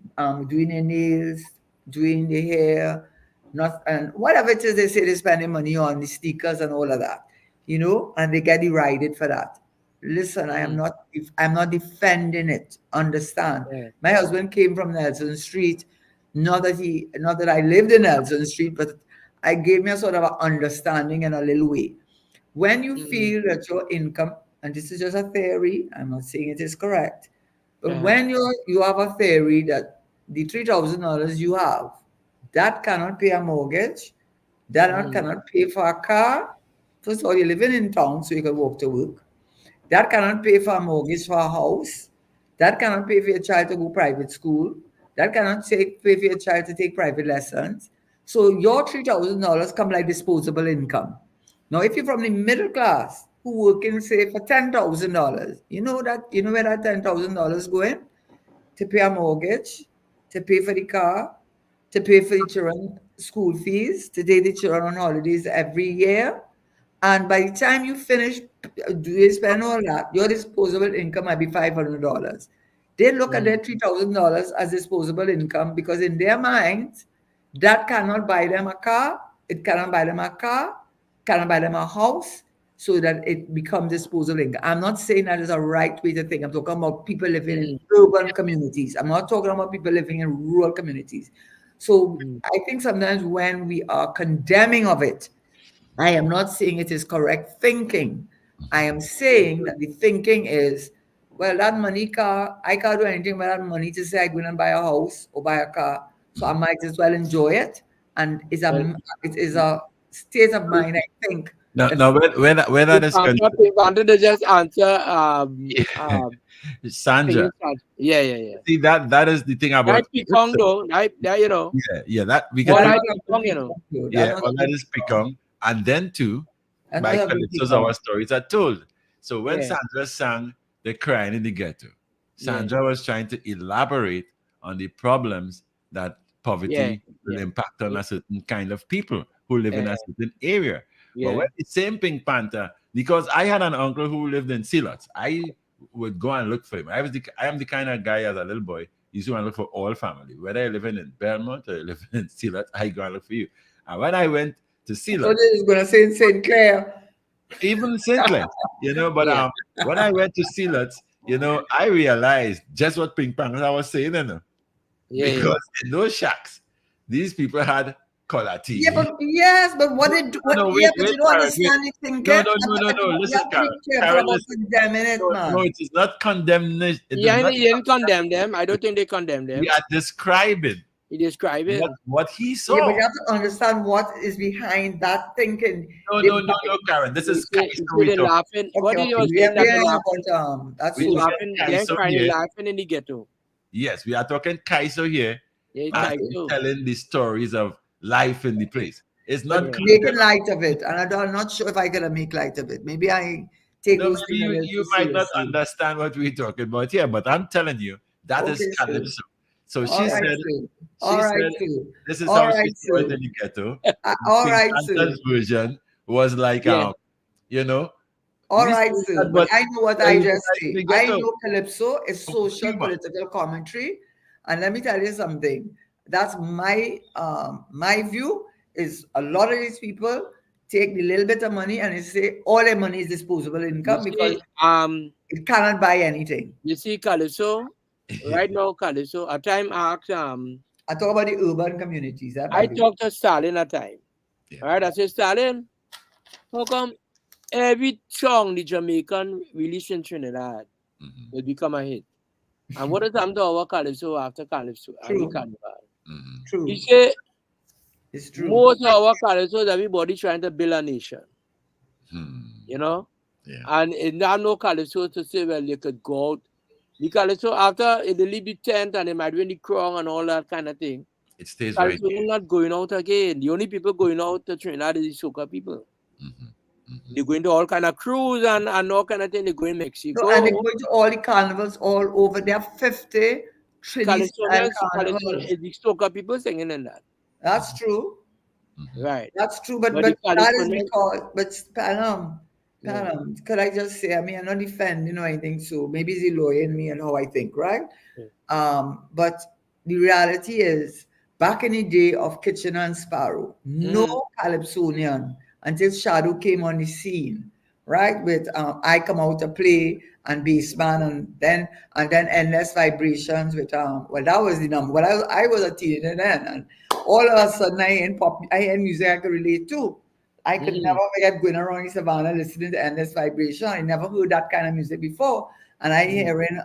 S3: doing their nails, doing their hair, not and whatever it is they say they're spending money on, the sneakers and all of that, and they get derided for that. Listen,
S4: Mm,
S3: I'm not defending it. Understand?
S4: yeah.
S3: My husband came from Nelson Street. Not that I lived in Nelson Street, but I gave me a sort of an understanding in a little way. When you
S4: Mm,
S3: feel that your income, and this is just a theory, I'm not saying it is correct, but
S4: uh-huh.
S3: when you have a theory that the $3,000 you have, that cannot pay a mortgage, that
S4: Mm,
S3: cannot pay for a car. First of all, you're living in town, so you can walk to work. That cannot pay for a mortgage for a house. That cannot pay for your child to go private school. That cannot pay for your child to take private lessons. So your $3,000 come like disposable income. Now, if you're from the middle class who working say for $10,000, you know where that $10,000 going? To pay a mortgage, to pay for the car, to pay for the children school fees, to take the children on holidays every year. And by the time you finish, do you spend all that? Your disposable income might be $500. They look at
S4: mm,
S3: their $3,000 as disposable income because in their minds, that cannot buy them a car. It cannot buy them a car, cannot buy them a house, so that it becomes disposable income. I'm not saying that is a right way to think. I'm talking about people living in
S4: mm,
S3: urban communities. I'm not talking about people living in rural communities. So
S4: mm,
S3: I think sometimes when we are condemning of it, I am not saying it is correct thinking. I am saying that the thinking is, well, that money car, I can't do anything with that money to say I go and buy a house or buy a car. So I might as well enjoy it. And
S4: well,
S3: it is a state of mind, I think.
S2: Now,
S3: That
S2: now where that is
S4: Pink Panther to just answer
S2: Sandra.
S4: singing songs. Yeah, yeah, yeah.
S2: See that is the thing about
S4: That Picong though, that
S2: yeah, that we
S3: well,
S2: can
S4: more
S3: that's
S2: do
S4: like
S3: not a good
S4: Picong.
S3: people. Too. That's
S2: yeah,
S3: not a
S2: all that
S3: good
S2: is
S3: people.
S2: become and then too
S3: That's
S2: by
S3: not a good
S2: calypsos
S3: people.
S2: our stories are told. So when
S4: Yeah,
S2: Sandra sang The Crying in the Ghetto,
S4: yeah,
S2: Sandra was trying to elaborate on the problems that
S4: yeah,
S2: poverty will
S4: yeah,
S2: impact on
S4: yeah,
S2: a certain kind of people who live in a certain area. But
S4: yeah,
S2: when the same Pink Panther, because I had an uncle who lived in Silots, I would go and look for him. I am the kind of guy as a little boy used to go and look for all family. Whether you're living in Belmont or you're living in Silots, I go and look for you. And when I went to
S3: I thought
S2: Silots,
S3: they was going to say in St. Clair.
S2: even Sinclair, but
S4: yeah,
S2: when I went to Silots, I realized just what Ping Pong I was saying,
S4: yeah, yeah.
S2: because in those shacks, these people had color
S3: Yeah,
S2: TV.
S3: but yes, but what
S2: No,
S3: it
S2: no,
S3: what
S2: no,
S3: yeah,
S2: wait,
S3: but
S2: wait,
S3: you don't
S2: Karen, wait.
S3: understand the thinking.
S2: No, no, no, no, no.
S3: You
S2: Listen,
S3: have to be
S2: Karen.
S3: careful
S2: Karen,
S3: about
S2: listen.
S3: condemning it,
S2: No, no,
S3: man.
S2: it is not condemnation. It is
S4: Yeah,
S2: not.
S4: he didn't condemn them. I don't think they condemn
S2: We
S4: them.
S2: are describing
S4: He describing.
S2: What he
S3: Yeah, but
S2: saw.
S3: you have to understand what is behind that thinking.
S2: No, Karen. This is
S4: You
S2: Kaiso
S4: see
S2: we
S4: they
S2: talk.
S4: laughing.
S3: Okay,
S4: What did
S3: okay.
S4: you
S3: We
S4: say
S3: are,
S4: that
S3: we
S4: they
S3: are
S4: laughing?
S3: about that's
S2: We
S4: They
S3: social.
S2: talking
S4: laughing. They're
S2: Kaiso
S4: crying. They
S2: here.
S4: laughing in the ghetto.
S2: Yes, we are talking Kaiso here.
S4: Yeah,
S2: As
S3: Okay.
S2: he's
S4: Kaiso.
S2: telling the stories of life in the place. It's
S3: But
S2: not
S4: Yeah.
S2: content.
S3: making light of it, and I'm not sure if I can make light of it. Maybe I take
S2: No,
S3: those
S2: maybe
S3: things a little
S2: you
S3: too
S2: might not
S3: seriously.
S2: understand what we're talking about here, but I'm telling you, that is
S3: Okay, Sue.
S2: calypso. So
S3: All
S2: she
S3: right,
S2: said,
S3: Sue.
S2: she
S3: All right,
S2: said,
S3: Sue.
S2: this is
S3: All
S2: how she
S3: right,
S2: saw it
S3: Sue.
S2: in the ghetto.
S3: All
S2: King
S3: right,
S2: Santa's
S3: Sue.
S2: version was like,
S4: Yeah.
S2: you know,
S3: All
S2: we
S3: right,
S2: sing that,
S3: Sue. But
S2: but
S3: I know what
S2: there
S3: I
S2: is
S3: just
S2: like in
S3: say.
S2: the
S3: I
S2: ghetto
S3: know calypso is
S2: of
S3: social
S2: Cuba.
S3: political commentary, and let me tell you something. That's my view. Is a lot of these people take the little bit of money and they say all their money is disposable
S4: You
S3: income because
S4: see,
S3: it cannot buy anything.
S4: Calypso. Right now, Calypso. A time I asked
S3: I talk about the urban communities, by
S4: I
S3: the way.
S4: talked to Stalin a time.
S2: Yeah.
S4: Right? I said, Stalin, how come every song the Jamaican release in Trinidad
S2: Mhm,
S4: will become a hit? And what is happened to our Calypso after Calypso and the
S3: True,
S4: Carnival?
S2: mhm,
S4: He
S3: true.
S4: said,
S3: It's true.
S4: most of our Calypso, everybody trying to build a nation,
S2: hmm.
S4: you know?
S2: Yeah.
S4: And it now no Calypso to say, well, you could go out. The Calypso, after it will be tent and it might win the crown and all that kind of thing.
S2: It stays right
S4: Calypso
S2: there.
S4: not going out again. The only people going out to Trinidad is the soca people.
S2: Mhm, mhm.
S4: They're going to all kind of cruise and all kind of thing. They're going to
S3: No, and they're
S4: Mexico.
S3: going to all the carnivals all over. There are 50 Trini style
S4: Calypso
S3: carnivals.
S4: is the soca people singing in that.
S3: That's true.
S2: Mhm.
S4: Right.
S3: That's true, but
S4: But the
S3: that
S4: Calypso,
S3: is because
S4: yeah.
S3: Could I just say? I mean, I'm not defending or anything, so maybe it's the lawyer in me and how I think, right?
S4: Yeah.
S3: But the reality is, back in the day of Kitchener and Sparrow, no
S4: Mhm.
S3: Calypsonian until Shadow came on the scene, right? With I Come Out to Play and Bassman, and then Endless Vibrations with well, that was the number. Well, I was a teenager then, and all of a sudden I hear music I could relate to. I could
S4: Mhm.
S3: never forget going around the savannah listening to Endless Vibration. I never heard that kind of music before. And I hearing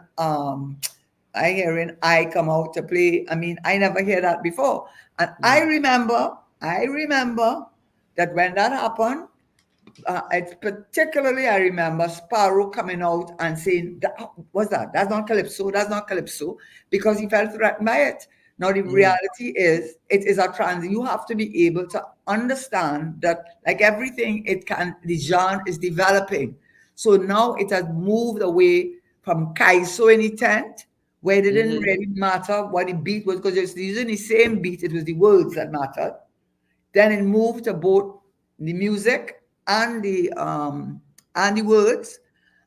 S3: I Come Out to Play. I mean, I never hear that before. And I remember that when that happened, I remember Sparrow coming out and saying, what's that? That's not Calypso. That's not Calypso. Because he felt threatened by it. Now, the
S4: Mhm.
S3: reality is, it is a trans. You have to be able to understand that, like everything, the genre is developing. So now it has moved away from Kaiso in the tent, where it didn't
S4: Mhm.
S3: really matter what the beat was, because it's using the same beat, it was the words that mattered. Then it moved to both the music and the words,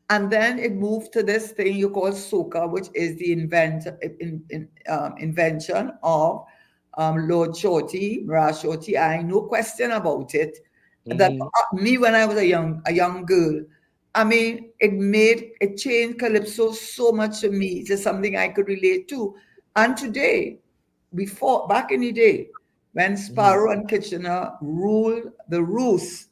S3: and then it moved to this thing you call soca, which is the invention of Lord Shorty, Mirage Shorty. I no question about it. That
S4: Mhm.
S3: me when I was a young girl, I mean, it changed calypso so much to me. It's just something I could relate to. And today, back in the day, when
S4: Mhm.
S3: Sparrow and Kitchener ruled the roost.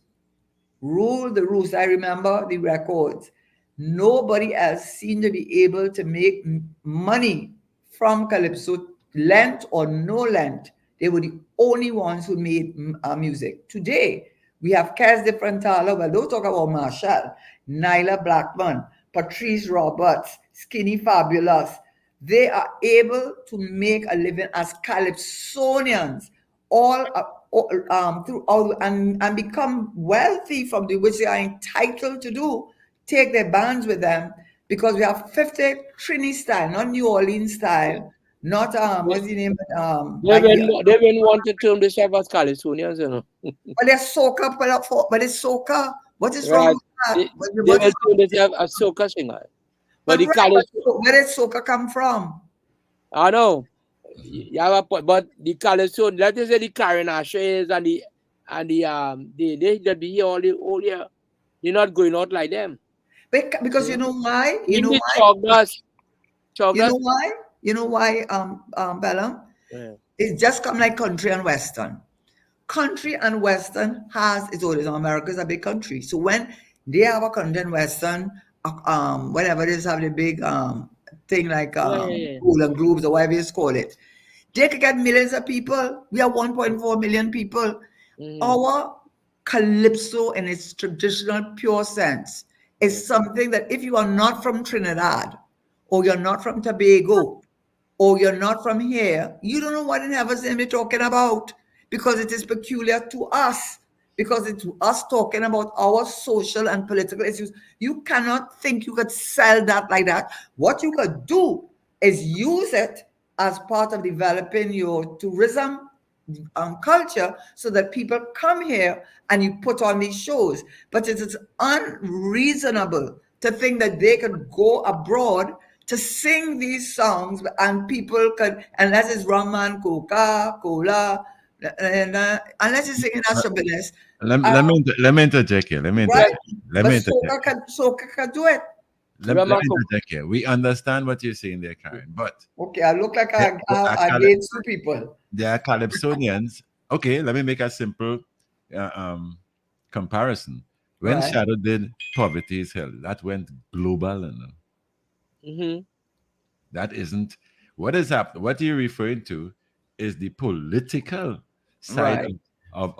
S3: I remember the records. Nobody else seemed to be able to make money from calypso, length or no length. They were the only ones who made music. Today, we have Kes de Frontala. Well, don't talk about Marshall, Nyla Blackman, Patrice Roberts, Skinny Fabulous. They are able to make a living as calypsonians throughout, and become wealthy from the which they are entitled to do. Take their bands with them, because we have 50 Trini style, not New Orleans style, not
S4: They,
S3: what's the name?
S4: they when want to term themselves as Calypsonians, you know.
S3: But it's soca, but it's soca. What is wrong
S4: Right.
S3: with that?
S4: They, they
S3: What
S4: will
S3: is
S4: term themselves as soca singer. But
S3: but
S4: the
S3: right, but
S4: Calypso,
S3: where did soca come from?
S4: I know. You have a point, but the Calypso, let us say the Karen Ashes and they be here all year. They're not going out like them.
S3: Because
S4: You
S3: you
S4: know?
S3: know why? You
S4: Even
S3: know
S4: the
S3: why? You
S4: Chogas.
S3: know why? You know why, Bella?
S4: Yeah.
S3: It's just come like country and western. Country and western has its own. America's a big country, so when they have a country and western, whatever it is, have the big thing like
S4: Yeah, yeah, yeah.
S3: Golden Globes or whatever you call it. They could get millions of people. We are 1.4 million people. Our calypso in its traditional pure sense is something that if you are not from Trinidad or you're not from Tobago or you're not from here, you don't know what in heaven's name we're talking about, because it is peculiar to us, because it's us talking about our social and political issues. You cannot think you could sell that like that. What you could do is use it as part of developing your tourism culture, so that people come here and you put on these shows. But it is unreasonable to think that they could go abroad to sing these songs and people could, unless it's rum and Coca-Cola, unless you're singing Astrobilis.
S2: Let me interject here. Let me
S3: Right?
S2: interject. Let
S3: But
S2: me interject.
S3: soca can do it.
S2: Let me interject here. We understand what you're saying there, Karen, but
S3: Okay, I look like
S2: there
S3: I gave two people.
S2: are Calypsonians. Okay, let me make a simple uh, um, comparison. When
S3: Right.
S2: Shadow did Poverty is Hell, that went global. That isn't what is happening. What you're referring to is the political side
S3: Right.
S2: of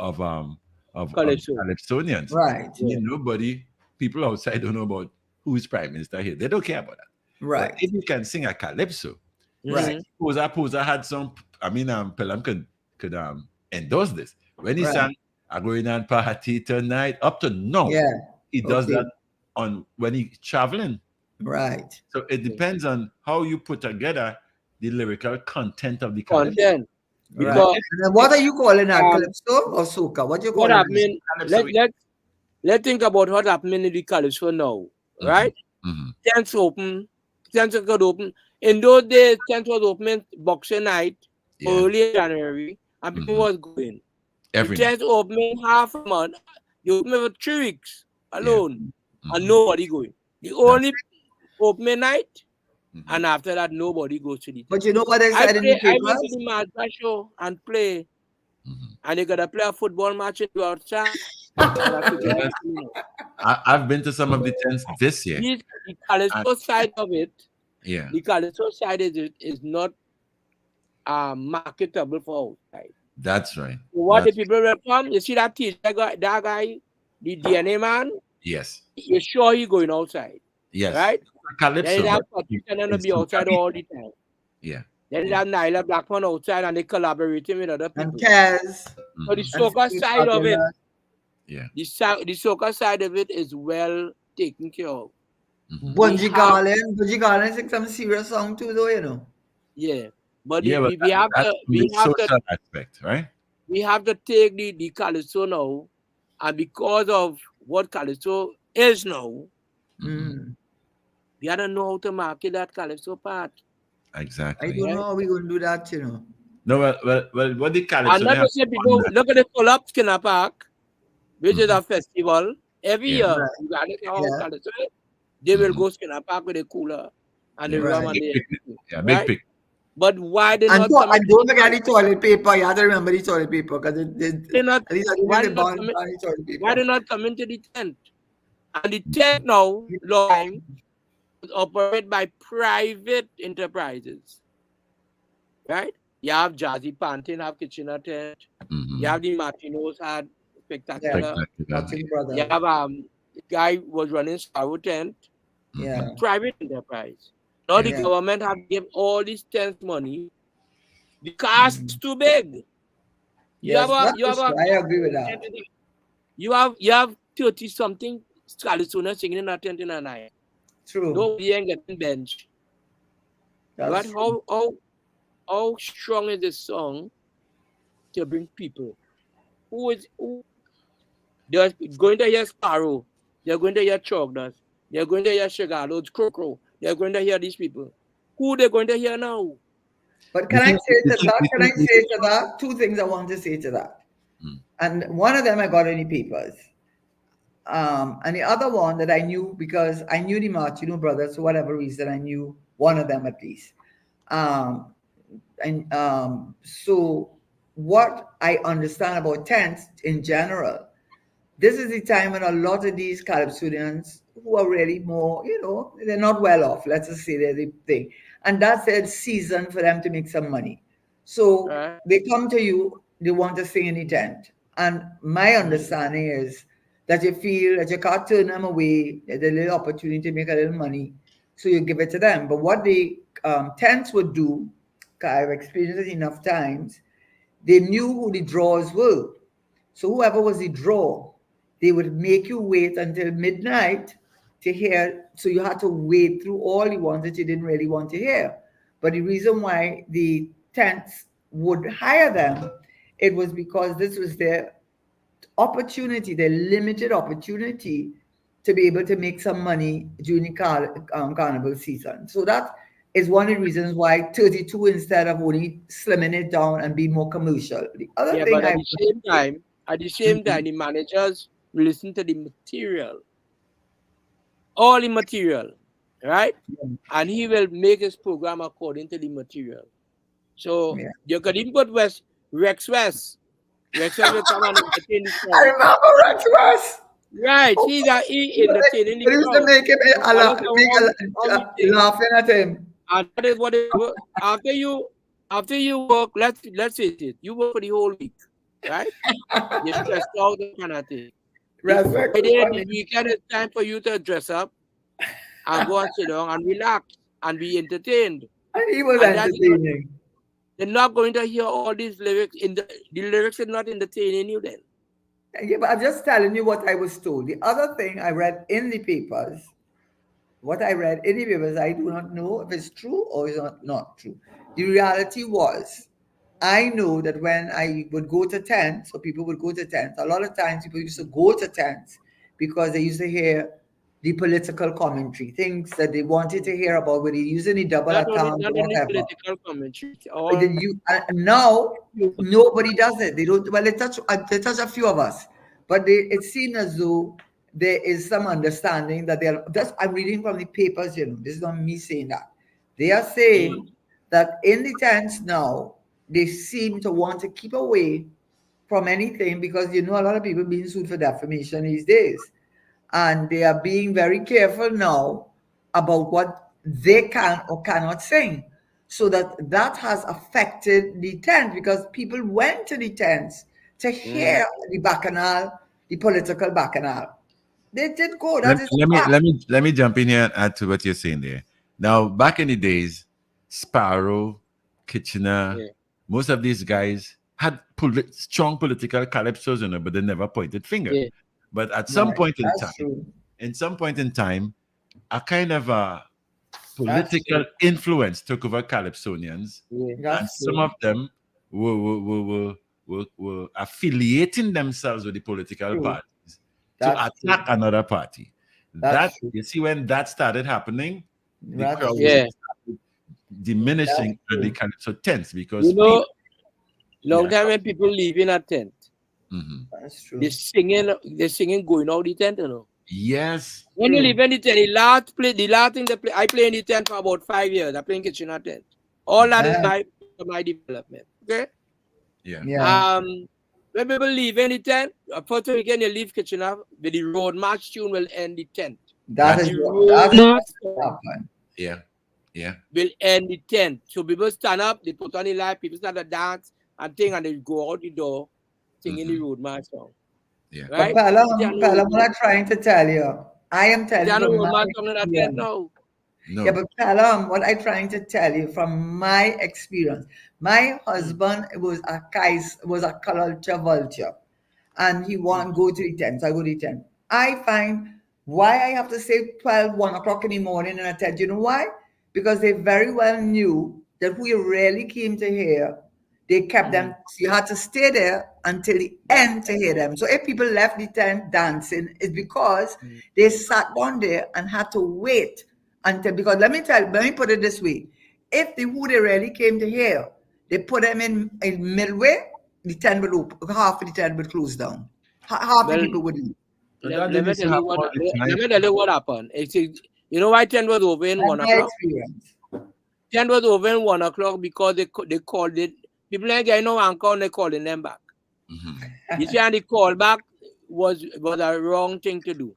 S4: Calypso.
S2: Calypsonians.
S3: Right.
S2: Nobody, people outside don't know about who's prime minister here. They don't care about that.
S3: Right.
S2: But if you can sing a calypso,
S3: Right.
S2: Posa had some. I mean, Pelham could endorse this when he
S3: Right.
S2: sang "I going on party tonight." Up to now,
S3: Yeah.
S2: he does
S3: Okay.
S2: that on when he's traveling.
S3: Right.
S2: So it depends on how you put together the lyrical content of the calypso.
S4: Content.
S3: Right.
S4: Because
S3: And then what are you calling that?
S4: um,
S3: Calypso or soca? What you
S4: what
S3: calling it?
S4: happening? Let's think about what happening in the calypso now, right? Tents open, tents could open. In those days, tents was open Boxing Night, early January, and people was going.
S2: Every
S4: The
S2: night.
S4: tents open half a month. They open for 3 weeks alone, and nobody going. The only opening night, and after that, nobody goes to the tent.
S3: But you know what they said in the
S4: I went to
S3: papers?
S4: the Mazda show and play, and they gotta play a football match and go outside.
S2: Yes. I've been to some of the tents this year.
S4: The calypso side of it,
S2: Yeah,
S4: the calypso side is not marketable for outside.
S2: that's right.
S4: So what the
S2: That's-
S4: people will come, you see that guy, the DNA man,
S2: yes,
S4: you're sure he going outside,
S2: yes.
S4: right?
S2: Calypso.
S4: Then that
S2: but
S4: Patricia gonna
S2: it's
S4: be outside
S2: totally-
S4: all the time.
S2: Yeah.
S4: Then that Nyla Blackman outside and they collaborating with other
S3: And
S4: people.
S3: Kaz.
S4: So the
S3: and
S4: soca
S3: Steve
S4: side of it,
S3: Fatima.
S2: Yeah.
S4: the soca side of it is well taken care of.
S3: Bungie Garland sing some serious song too, though, you know.
S4: Yeah, but
S2: Yeah, but
S4: we have
S2: that's
S4: to
S2: from the social aspect, right?
S4: we have to take the calypso now, and because of what calypso is now, we gotta know how to market that calypso part.
S2: Exactly.
S3: I don't know how we're going to do that, you know.
S2: No, well, what the
S4: And
S2: calypso?
S4: not
S2: They
S4: to
S2: have
S4: say people look at the pull up Skinner Park, which is a festival every
S2: Yeah.
S4: year.
S3: Right.
S4: Regardless of how
S3: Yeah.
S4: calypso is, they will go Skinner Park with a cooler and the rum and
S2: Big
S4: the
S2: picnic.
S4: everything,
S2: Yeah, big
S4: right?
S2: pick.
S4: But why they
S3: And
S4: not
S3: don't,
S4: coming?
S3: and don't forget the toilet paper. You have to remember the toilet paper, because at least I
S4: Why
S3: think
S4: they
S3: they
S4: not
S3: ban
S4: coming?
S3: the toilet paper.
S4: Why they not coming to the tent? And the tent now, long, is operated by private enterprises, right? You have Jazzy Pantin, have Kitchener tent. You have the Martinos had spectacular.
S3: Martin Brothers.
S4: You have the guy was running Sparrow tent,
S3: Yeah.
S4: private enterprise. Now the
S3: Yeah.
S4: government have to give all these tents money. The cost is too big.
S3: Yes, I agree with that.
S4: You have 30 something Scalisona singing in a tent in a night.
S3: True.
S4: Nobody ain't getting bench.
S3: That's
S4: But
S3: true.
S4: how strong is this song to bring people? Who they're going to hear Sparrow, they're going to hear Chogdas, they're going to hear Shigalo's Crow, they're going to hear these people. Who they're going to hear now?
S3: But can I say to that? Two things I want to say to that. And one of them I got in the papers. And the other one that I knew, because I knew the Martino brothers, for whatever reason, I knew one of them at least. So what I understand about tents in general, this is the time when a lot of these Calypsonians who are really more, they're not well off. Let's just say they're the thing. And that's their season for them to make some money. So
S4: Right.
S3: they come to you, they want to sing in the tent. And my understanding is that you feel that you can't turn them away, there's a little opportunity to make a little money, so you give it to them. But what the tents would do, 'cause I've experienced it enough times, they knew who the drawers were. So whoever was the draw, they would make you wait until midnight to hear. So you had to wait through all the ones that you didn't really want to hear. But the reason why the tents would hire them, it was because this was their opportunity, their limited opportunity to be able to make some money during the carnival season. So that is one of the reasons why 32 instead of only slimming it down and be more commercial. The other
S4: Yeah,
S3: thing
S4: but
S3: I
S4: at the same time, the managers will listen to the material, all the material, right? And he will make his program according to the material. So
S3: yeah.
S4: you could even put Rex West. Rex West will come and entertain the
S3: I
S4: crowd.
S3: remember Rex West.
S4: Right, he entertaining the
S3: It used to
S4: crowd.
S3: make him
S4: Regardless of how we think.
S3: laughing at him.
S4: And that is what it was. After you work, let's face it, you work for the whole week, right? You're stressed out, that kind of thing. The
S3: Rex West was
S4: Friday and the
S3: funny.
S4: weekend is time for you to dress up and go and sit down and relax and be entertained.
S3: And he was
S4: And that's
S3: entertaining.
S4: they're not going to hear all these lyrics the lyrics are not entertaining you then.
S3: Yeah, but I'm just telling you what I was told. The other thing I read in the papers, what I read in the papers, I do not know if it's true or it's not true. The reality was, I know that when I would go to tents, or people would go to tents, a lot of times people used to go to tents because they used to hear the political commentary, things that they wanted to hear about, where they using the double account
S4: Not
S3: or
S4: only
S3: whatever.
S4: political commentary,
S3: But
S4: all
S3: then now nobody does it. They don't. Well, they touch a few of us, but it seems as though there is some understanding that they're just. I'm reading from the papers. This is not me saying that. They are saying that in the tents now they seem to want to keep away from anything because a lot of people being sued for defamation these days, and they are being very careful now about what they can or cannot sing, so that has affected the tent because people went to the tents to hear the bacchanal, the political bacchanal. They did go.
S2: Let,
S3: That is
S2: let me
S3: fact.
S2: let me let me jump in here and add to what you're saying there. Now, back in the days, Sparrow, Kitchener,
S4: yeah.
S2: most of these guys had strong political calypsos, but they never pointed finger.
S4: Yeah.
S2: But at some
S3: Right.
S2: point
S3: That's true.
S2: in time, a kind of a
S3: That's
S2: political
S3: true.
S2: influence took over Calypsonians,
S4: Yeah.
S2: and
S3: That's
S2: some
S3: true.
S2: of them were affiliating themselves with the political
S3: True.
S2: parties to
S3: That's true.
S2: attack another party. That
S3: That's true.
S2: you see, when that started happening, the
S3: That's
S2: crowd
S3: true.
S4: Yeah.
S2: started diminishing
S3: That's
S2: and the
S3: true.
S2: calypso tents because
S4: You
S2: people.
S4: know, long time when people live in a tent,
S2: Mhm.
S3: That's true.
S4: they're singing going out the tent,
S2: Yes.
S4: When you
S3: True.
S4: live in the tent, the last thing I play in the tent for about 5 years. I play in Kitchener tent. All that is my development. Okay.
S2: Yeah.
S3: Yeah.
S4: When people leave in the tent, first weekend you leave Kitchener, with the road march tune will end the tent.
S3: That
S2: That's
S3: is
S4: The
S3: what
S4: road
S3: that's
S4: march
S3: what
S4: song
S3: happened.
S2: yeah. Yeah.
S4: will end the tent. So people stand up, they put on the light, people start to dance and thing, and they go out the door singing the road march song.
S2: Yeah.
S3: But
S4: Right?
S3: Pelham, what I'm trying to tell you, I am
S4: It's
S3: telling
S4: a
S3: you from
S4: road
S3: my
S4: march song in a tent
S3: experience.
S4: now.
S3: Yeah,
S2: No.
S3: but Pelham, what I'm trying to tell you from my experience, my husband was a culture vulture, and he want go to the tent. So I go to the tent. I find why I have to say 12, 1 o'clock in the morning in a tent. You know why? Because they very well knew that who you really came to hear, they kept them. You had to stay there until the end to hear them. So if people left the tent dancing, it's because they sat down there and had to wait until, because let me put it this way. If the who they really came to hear, they put them in midway, the tent would open, half of the tent would close down. Half the
S4: Well,
S3: people would leave.
S2: And that
S4: let me
S2: used to
S4: tell you
S2: happen
S4: what.
S2: all the
S4: Let
S2: time.
S4: me tell you what happened. You know why 10 was over in
S3: That's
S4: 1
S3: my
S4: o'clock?
S3: experience.
S4: 10 was over in 1 o'clock because they called it. People ain't getting no anchor and they calling them back. You see, and the call back was a wrong thing to do.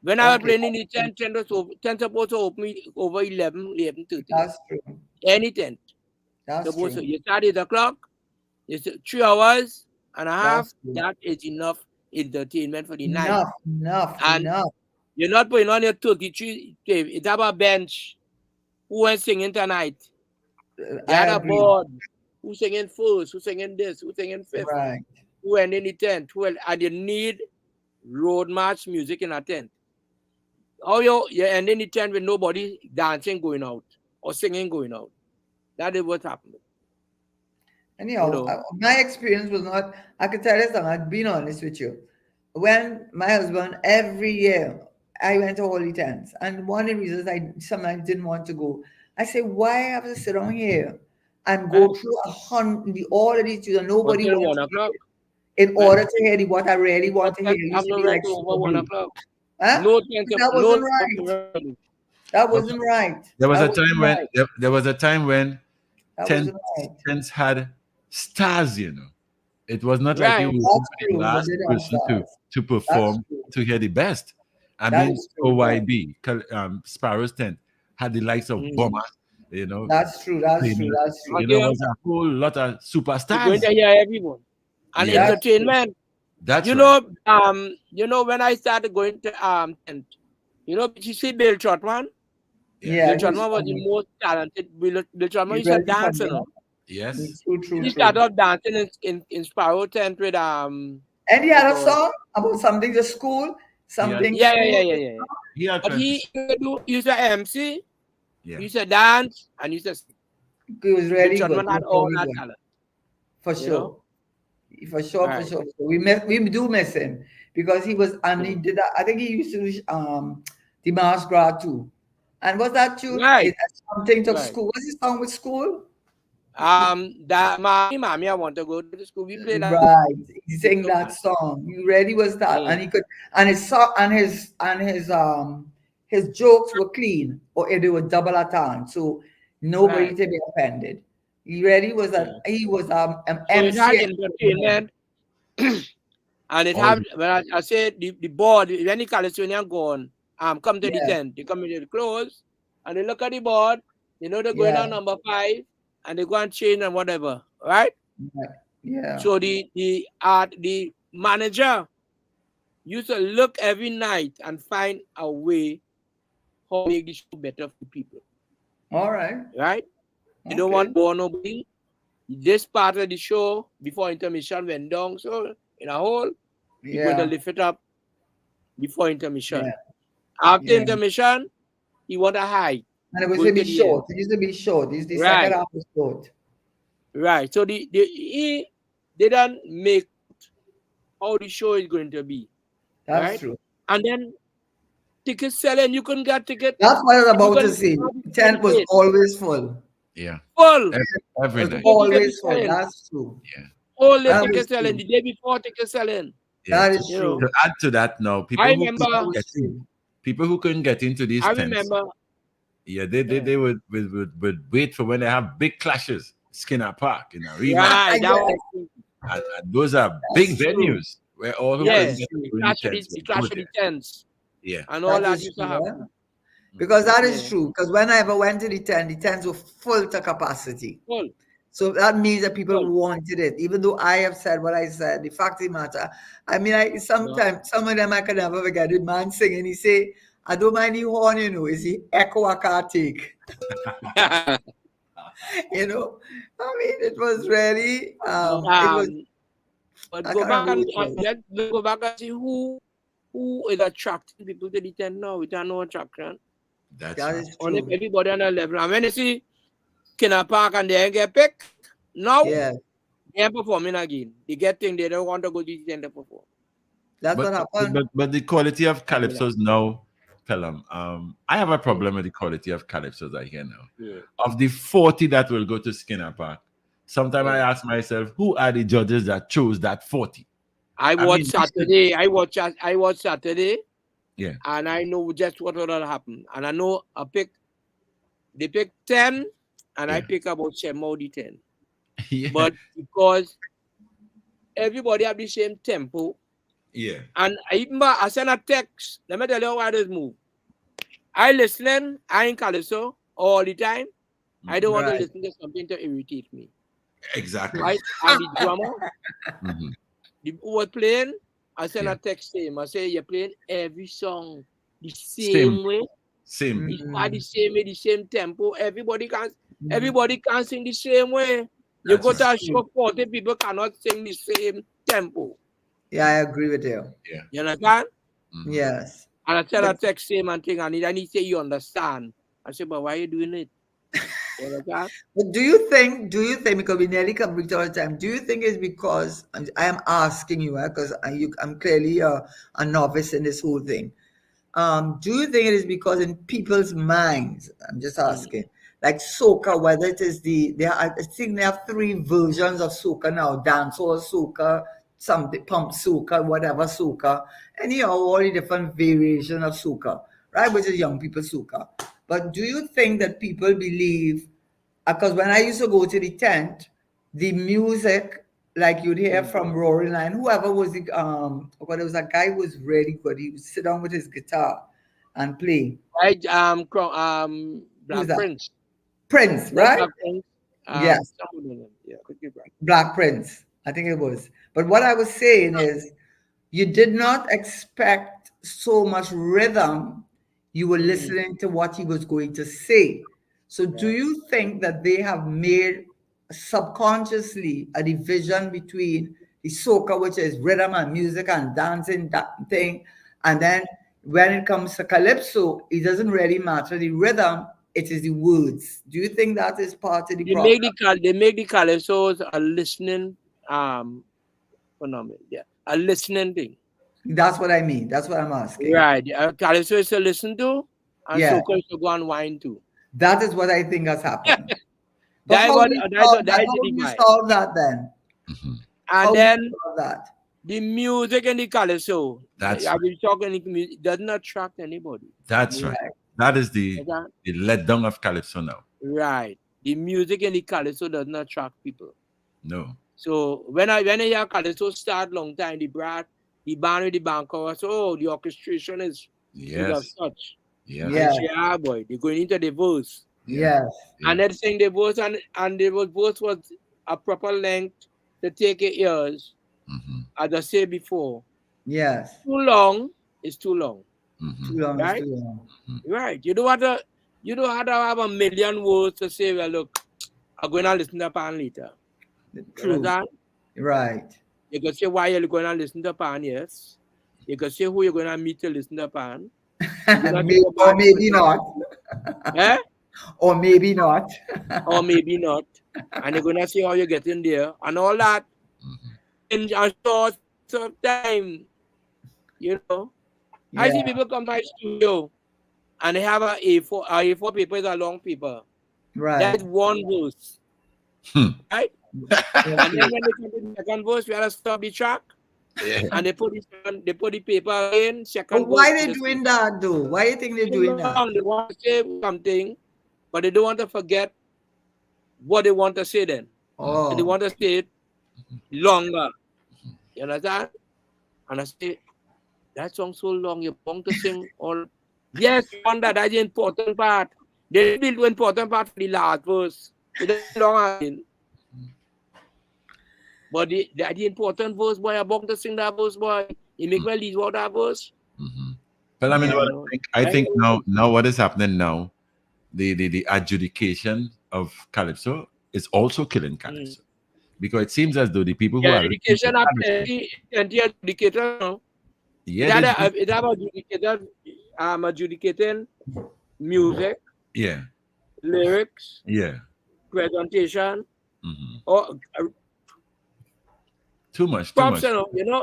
S4: When I was
S3: Okay,
S4: playing in the 10 supposed to open over 11:30.
S3: that's true.
S4: Any tent.
S3: That's
S4: Supposed
S3: true.
S4: to, you start 8 o'clock, it's 3 hours and a half.
S3: That's true.
S4: That is enough entertainment for the night.
S3: Enough.
S4: And you're not putting on your 33. It's about bench. Who went singing tonight? They had
S3: I
S4: a
S3: agree.
S4: board. Who singing first? Who singing this? Who singing fifth?
S3: Right.
S4: Who ending the 10th? And you need road march music in a tent. How you ending the 10th with nobody dancing going out or singing going out? That is what happened.
S3: Anyhow, my experience was not, I could tell you something, I've been honest with you. When my husband, every year, I went to all the tents. And one of the reasons I sometimes didn't want to go, I say, why have to sit down here and go through all of these and nobody
S4: Until
S3: wants
S4: 1 o'clock.
S3: in order to hear what I really want to hear. It used to be like
S4: over 1 o'clock.
S3: huh?
S4: No,
S3: That wasn't right. That wasn't right.
S2: There was
S3: That
S2: a time
S3: wasn't
S2: when
S3: right.
S2: there was a time when
S3: That wasn't right.
S2: tents had stars, you know. It was not
S4: Right.
S2: like you
S3: That's
S2: were the
S3: true.
S2: last
S3: They did have
S2: person
S3: stars.
S2: to perform
S3: That's true.
S2: to hear the best. I
S3: That
S2: mean,
S3: is true,
S2: OYB, Sparrow's tent had the likes of Bomber, you know.
S3: That's true. That's
S2: you
S3: true.
S2: know,
S3: That's true.
S2: You know, was a whole lot of
S4: You're going
S2: superstars.
S4: to hear everyone. And
S2: Yeah.
S4: entertainment.
S2: That's
S4: you
S2: right.
S4: know, when I started going to tent, you see Bill Trotman?
S3: Yeah.
S4: Bill Trotman was the most talented. Bill Trotman used to
S3: Really
S4: dance,
S3: funny,
S4: you know.
S2: Yes.
S3: True.
S4: He started off dancing in Sparrow tent with
S3: And he had a song about something to school, something.
S4: Yeah.
S2: He had
S4: But he used to MC,
S2: yeah.
S4: he used to dance, and he used to sing.
S3: He was really
S4: Bill
S3: good.
S4: Trotman had all that talent.
S3: For
S4: you
S3: sure.
S4: know?
S3: For sure.
S4: Right.
S3: We do miss him because he was, and he did that. I think he used to do the Mars Grad too. And was that tune?
S4: Right.
S3: It had something to
S4: Right.
S3: school. What's his song with school?
S4: That mommy, I want to go to the school. We played that.
S3: Right. He sang that song. He really was that.
S4: Mm.
S3: And he could, and his song and his jokes were clean, or they were double attend, so nobody
S4: Right.
S3: to be offended. He really was he was
S4: So it
S3: MC.
S4: had entertainment. And it had, when I said the board, when the Californian gone, come to the tent, they come into the clothes, and they look at the board, they're going on number 5, and they go and change and whatever, right?
S3: Yeah.
S4: So the manager used to look every night and find a way how to make the show better for people.
S3: All right.
S4: Right? You don't want to bore nobody. This part of the show before intermission went down, so in a whole, you're going to lift it up before intermission.
S3: Yeah.
S4: After intermission, you want a high.
S3: And it was to be short. It used to be short. The second half was short.
S4: Right. So they don't make how the show is going to be.
S3: That's true.
S4: And then ticket selling, you couldn't get tickets.
S3: That's what I was about to say. The tent was always full.
S2: Yeah.
S4: Full.
S2: Every night.
S3: Always full. That's true.
S2: Yeah.
S4: All the ticket selling, the day before ticket selling.
S2: Yeah.
S3: That is true.
S2: To add to that now, people who couldn't get into these tents.
S4: Remember.
S2: Yeah, they would wait for when they have big clashes. Skinner Park,
S4: Right.
S2: And those are big venues where all who couldn't get into
S4: the clash of the tents.
S2: Yeah.
S4: And all that used to happen.
S3: Because that is true. Because when I ever went to the tents were full to capacity.
S4: Full.
S3: So that means that people wanted it. Even though I have said what I said, the fact of the matter, I mean, sometimes some of them I can never forget. The man singing, he say, I don't mind the horn, is the echo I can't take. I mean, it was really,
S4: but go back and see who is attracting people to the tent now. It has no attraction.
S3: That is true.
S4: Only everybody on the level. And when you see Skinner Park and they get picked, now they ain't performing again. They get things they don't want to go to the tent to perform.
S3: That's what happened.
S2: But the quality of calypsos now, Pelham, I have a problem with the quality of calypsos I hear now.
S4: Yeah.
S2: Of the 40 that will go to Skinner Park, sometimes I ask myself, who are the judges that chose that 40?
S4: I watched Saturday.
S2: Yeah.
S4: And I know just what will happen. And I know they pick 10, and I pick about 7 out of 10.
S2: Yeah.
S4: But because everybody have the same tempo.
S2: Yeah.
S4: And I send a text. Let me tell you how this move. I listening, I in Calypso all the time. I don't want to
S3: Right.
S4: listen to something to irritate me.
S2: Exactly.
S4: Right? And the drummer,
S2: Mhm.
S4: who was playing, I sent
S2: Yeah.
S4: a text to him. I say, you're playing every song the
S2: Same.
S4: same way.
S2: Same.
S4: It's not the same way, the same tempo. Everybody can't sing the same way. You
S2: That's
S4: go
S2: right.
S4: to a show, 40 people cannot sing the same tempo.
S3: Yeah, I agree with you.
S2: Yeah.
S4: You understand?
S2: Mhm.
S3: Yes.
S4: And I tell
S3: But
S4: her text him and thing, and he say, you understand. I say, but why are you doing it? You understand?
S3: But do you think, because we nearly complete all the time, do you think it's because, I am asking you, because I'm clearly a novice in this whole thing. Do you think it is because in people's minds, I'm just asking, like soca, whether it is I think there are three versions of soca now: dancehall soca, some pump soca, whatever soca, and all the different variation of soca, right? Which is young people soca. But do you think that people believe? Because when I used to go to the tent, the music, like you'd hear from Rory Line, whoever was the well, there was a guy who was really good. He would sit down with his guitar and play.
S4: Right?
S3: Who's
S4: Black
S3: that?
S4: Prince.
S3: Prince,
S4: Not
S3: right?
S4: Black Prince.
S3: Yes,
S4: Someone of them. Yeah, could be right.
S3: Black Prince. I think it was. But what I was saying is, you did not expect so much rhythm. You were listening to what he was going to say. So, do you think that they have made subconsciously a division between the soca, which is rhythm and music and dancing, that thing, and then when it comes to calypso, it doesn't really matter the rhythm, it is the words. Do you think that is part of the problem?
S4: They make the calypsos a listening phenomenon. Yeah, a listening thing.
S3: That's what I mean. That's what I'm asking.
S4: Right. Calypso is to listen to, and
S3: Yeah,
S4: soca is to go and wine to.
S3: that is what I think has happened. But
S4: That is
S3: how
S4: what
S3: do you solve
S4: that
S3: that?
S4: is
S3: How
S4: the
S3: do you
S4: divide.
S3: solve that then?
S2: Mhm.
S4: And
S3: How do you
S4: then
S3: solve that?
S4: the music and the calypso.
S2: That's
S4: I've
S2: right.
S4: been talking. It doesn't attract anybody.
S2: That's right.
S3: Right.
S2: That is the
S4: Okay?
S2: letdown of calypso now.
S4: Right. The music and the calypso doesn't attract people.
S2: No.
S4: So when I hear calypso start long time, the band with the banco, so the orchestration is good as
S2: Yes.
S4: such.
S2: Yes.
S4: And
S3: Yes.
S4: yeah, boy, they're going into the verse.
S2: Yeah.
S3: Yes.
S2: Yeah.
S4: And then saying the verse and the verse was a proper length to take your ears,
S2: Mhm.
S4: as I said before.
S3: Yes.
S4: Too long is too long.
S3: Too
S2: Mhm.
S3: long is
S4: Right?
S3: too long.
S4: Right. You don't have to have a million words to say, well, look, I'm going to listen to Pan later. You
S3: True.
S4: understand?
S3: Right.
S4: You can say why you're going to listen to Pan, yes. You can say who you're going to meet to listen to Pan. You can say what
S3: Or
S4: band you're
S3: maybe
S4: going
S3: not.
S4: to eh?
S3: Or maybe not.
S4: Or maybe not. And you're going to see how you get in there and all that
S2: Mhm.
S4: in a short of time. You know, I
S3: Yeah.
S4: see people come to my studio and they have A4 paper is a long paper. That's
S3: Right.
S4: one verse,
S2: Hmm.
S4: right? And then when they come to the second verse, we have to stop the track
S2: Yeah.
S4: and they put the paper in
S3: But
S4: second
S3: why
S4: verse.
S3: they doing that though? Why you think they're doing that?
S4: They want to say something, but they don't want to forget what they want to say then. And they
S3: Oh.
S4: want to say it longer. You understand? And I say, that song so long, you want to sing all. Yes, you want that. That's the important part. They build the important part for the last verse. It doesn't long again. But the important verse, boy, I want to sing that verse, boy. You make me leave out that verse.
S2: Mhm. But I mean,
S3: Yeah.
S2: what
S4: You know,
S2: I think now what is happening now, the adjudication of calypso is also killing calypso, because it seems as though the people who
S4: yeah,
S2: are listening to
S4: education are
S2: calypso,
S4: plenty educator now.
S2: yeah, they do.
S4: It have adjudicating music,
S2: Yeah,
S4: lyrics,
S2: yeah.
S4: presentation,
S2: Mhm.
S4: or
S2: Too much, too
S4: props,
S2: much.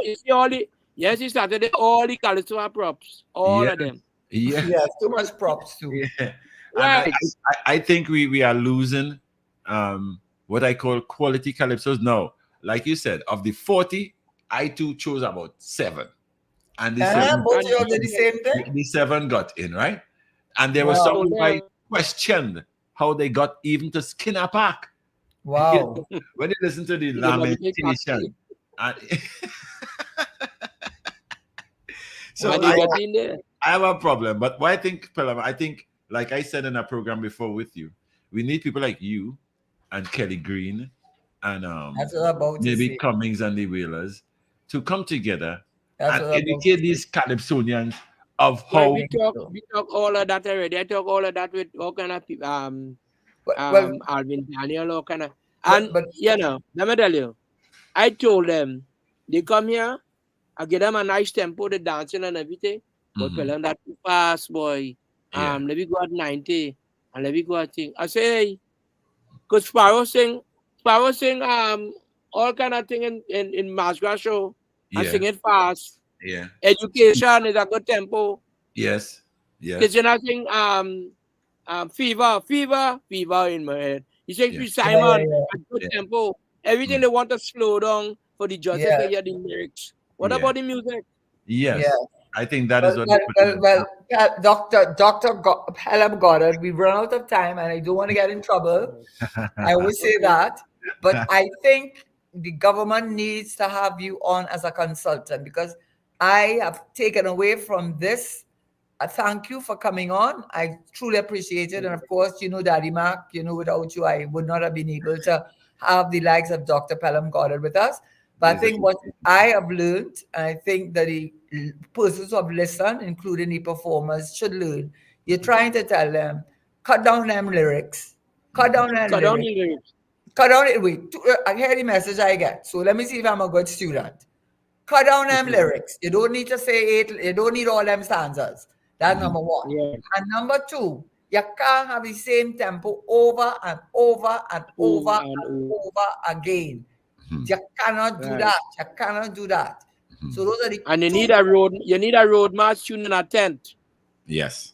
S4: you see all the yes, he started all the calypso are props, all
S2: Yeah,
S4: of them.
S2: yeah,
S3: Yes, too much props too.
S2: yeah. And
S4: Right.
S2: I think we are losing what I call quality calypsos now. Like you said, of the 40, I too chose about 7. And the seven
S3: Both of
S4: And
S3: you did the same thing?
S2: the 7 got in, right? And there was
S3: Wow.
S2: some who I questioned how they got even to Skinner Park.
S3: Wow.
S2: When you listen to the
S4: They might be
S2: lamentation. And so
S4: and they
S2: I,
S4: get in there.
S2: I have a problem. But what I think, Pelham, I think, like I said in a program before with you, We need people like you and Kelly Green and
S3: That's what I'm about to
S2: maybe
S3: say.
S2: Cummings and the Whalers to come together
S3: That's
S2: and
S3: what I'm about to
S2: educate
S3: say.
S2: these Calypsonians of
S4: Well,
S2: how.
S4: we talk all of that already. I talk all of that with all kind of people,
S3: Well,
S4: Alvin Daniel, all kind of, and
S3: but
S4: let me tell you, I told them they come here, I give them a nice tempo, the dancing and everything, but tell
S2: Mhm.
S4: them that too fast, boy.
S2: Yeah.
S4: Let me go at 90, and let me go at thing. I say, hey, because Sparrow sing, all kind of thing in Masgra show, and
S2: Yeah.
S4: sing it fast.
S2: Yeah.
S4: Education is a good tempo.
S2: Yes. Yes.
S4: Kitchen, I think fever in my head. You say
S2: Yeah.
S4: to
S3: yeah, yeah,
S4: Simon
S3: yeah,
S4: at good
S2: Yeah.
S4: tempo. Everything
S2: Mm.
S4: they want to slow down for the judges
S3: yeah,
S4: to hear the lyrics. What
S2: Yeah.
S4: about the music?
S3: yeah.
S2: Yes. I think that is
S3: Well,
S2: what they
S3: well,
S2: put in
S3: well,
S2: the
S3: well, Dr. Pelham Goddard, we've run out of time and I don't want to get in trouble. I always say
S4: Okay.
S3: that. But I think the government needs to have you on as a consultant because I have taken away from this. Thank you for coming on. I truly appreciate it. And of course, Daddy Mark, without you, I would not have been able to have the likes of Dr. Pelham Goddard with us. But I
S2: It's a-
S3: think what I have learned, and I think that the persons who have listened, including the performers, should learn. You're trying to tell them, cut down them lyrics. Cut down them
S4: Cut down
S3: lyrics.
S4: the lyrics.
S3: Cut down it. Wait, I hear the message I get. So let me see if I'm a good student. Cut down them lyrics. You don't need to say it. You don't need all them stanzas. That's
S2: Mhm.
S3: number one.
S4: Yeah.
S3: And number two, you can't have the same tempo over and over and over
S4: Over and
S3: and
S4: over.
S3: over again.
S2: Mhm.
S3: You cannot do
S4: Right.
S3: that. You cannot do that.
S2: Mhm.
S3: So those are the
S4: And you
S3: two.
S4: need a road march tune in a tent.
S2: Yes.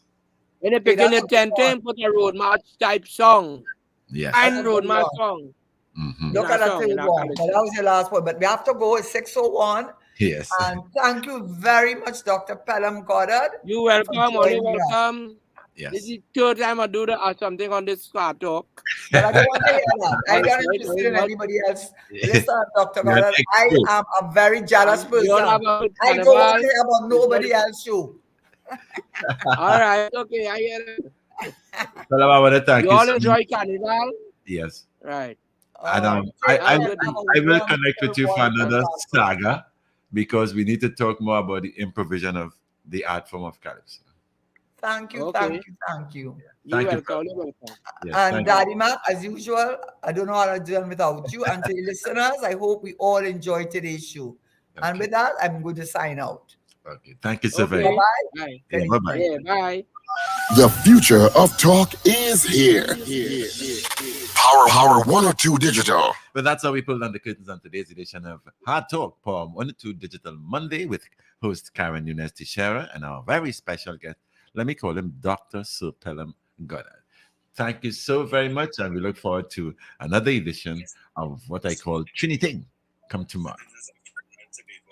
S4: When you
S3: Okay,
S4: pick in
S3: that's
S4: the
S3: a good
S4: tent,
S3: one.
S4: put a road march type song.
S2: Yes.
S3: That's a
S4: And road
S3: good
S4: march
S3: one.
S4: song.
S2: Mhm.
S3: Look at that third
S4: In a
S3: one. But
S4: college.
S3: that was your last one. But we have to go. It's 6:01.
S2: Yes.
S3: And thank you very much, Dr. Pelham Goddard,
S4: You
S3: for
S4: welcome, only
S3: joining us.
S4: welcome. This
S2: Yes.
S4: is the third time I do something on this HardTalk.
S3: Well, I don't want to hear that. I'm
S4: That's
S3: not
S4: right,
S3: interested
S4: very
S3: in
S4: much.
S3: anybody else. Listen, Dr.
S2: You're an
S3: Goddard, I
S2: expert.
S3: am a very jealous
S4: And you all
S3: person.
S4: have a good
S3: I don't want
S4: carnival.
S3: to hear about nobody else show.
S4: All right, okay, I hear it.
S2: Well, I want to
S4: You
S2: thank you
S4: all
S2: so much.
S4: enjoy carnival?
S2: Yes.
S4: Right.
S2: And
S3: Take
S4: Have
S2: I
S4: a
S3: care.
S2: will
S4: good
S3: Have
S4: day.
S3: a
S2: I will connect with you
S3: wonderful,
S2: for
S3: wonderful
S2: another
S3: time.
S2: saga because we need to talk more about the improvisation of the art form of calypso.
S3: Thank you,
S4: Okay.
S3: thank you, thank you.
S4: You
S2: Thank you.
S4: welcome, you welcome.
S2: Yes.
S3: And
S2: Thank you.
S3: Daddy Mac, as usual, I don't know how to do it without you. And to the listeners, I hope we all enjoyed today's show. And
S2: Okay.
S3: with that, I'm going to sign out.
S2: Okay. Thank you so very
S3: Bye
S2: much.
S4: Okay.
S3: bye.
S4: Bye.
S2: Yeah.
S3: Good
S2: Bye bye.
S3: evening.
S4: Yeah, bye.
S1: The future of talk is here. Power 102 Digital.
S2: But that's how we pull down the curtains on today's edition of Hard Talk, Poem 102 Digital Monday with host Karen Nunez Tesheira and our very special guest. Let me call him Dr. Sir Pelham Goddard. Thank you so very much, and we look forward to another edition of what I call Trinity. Come tomorrow.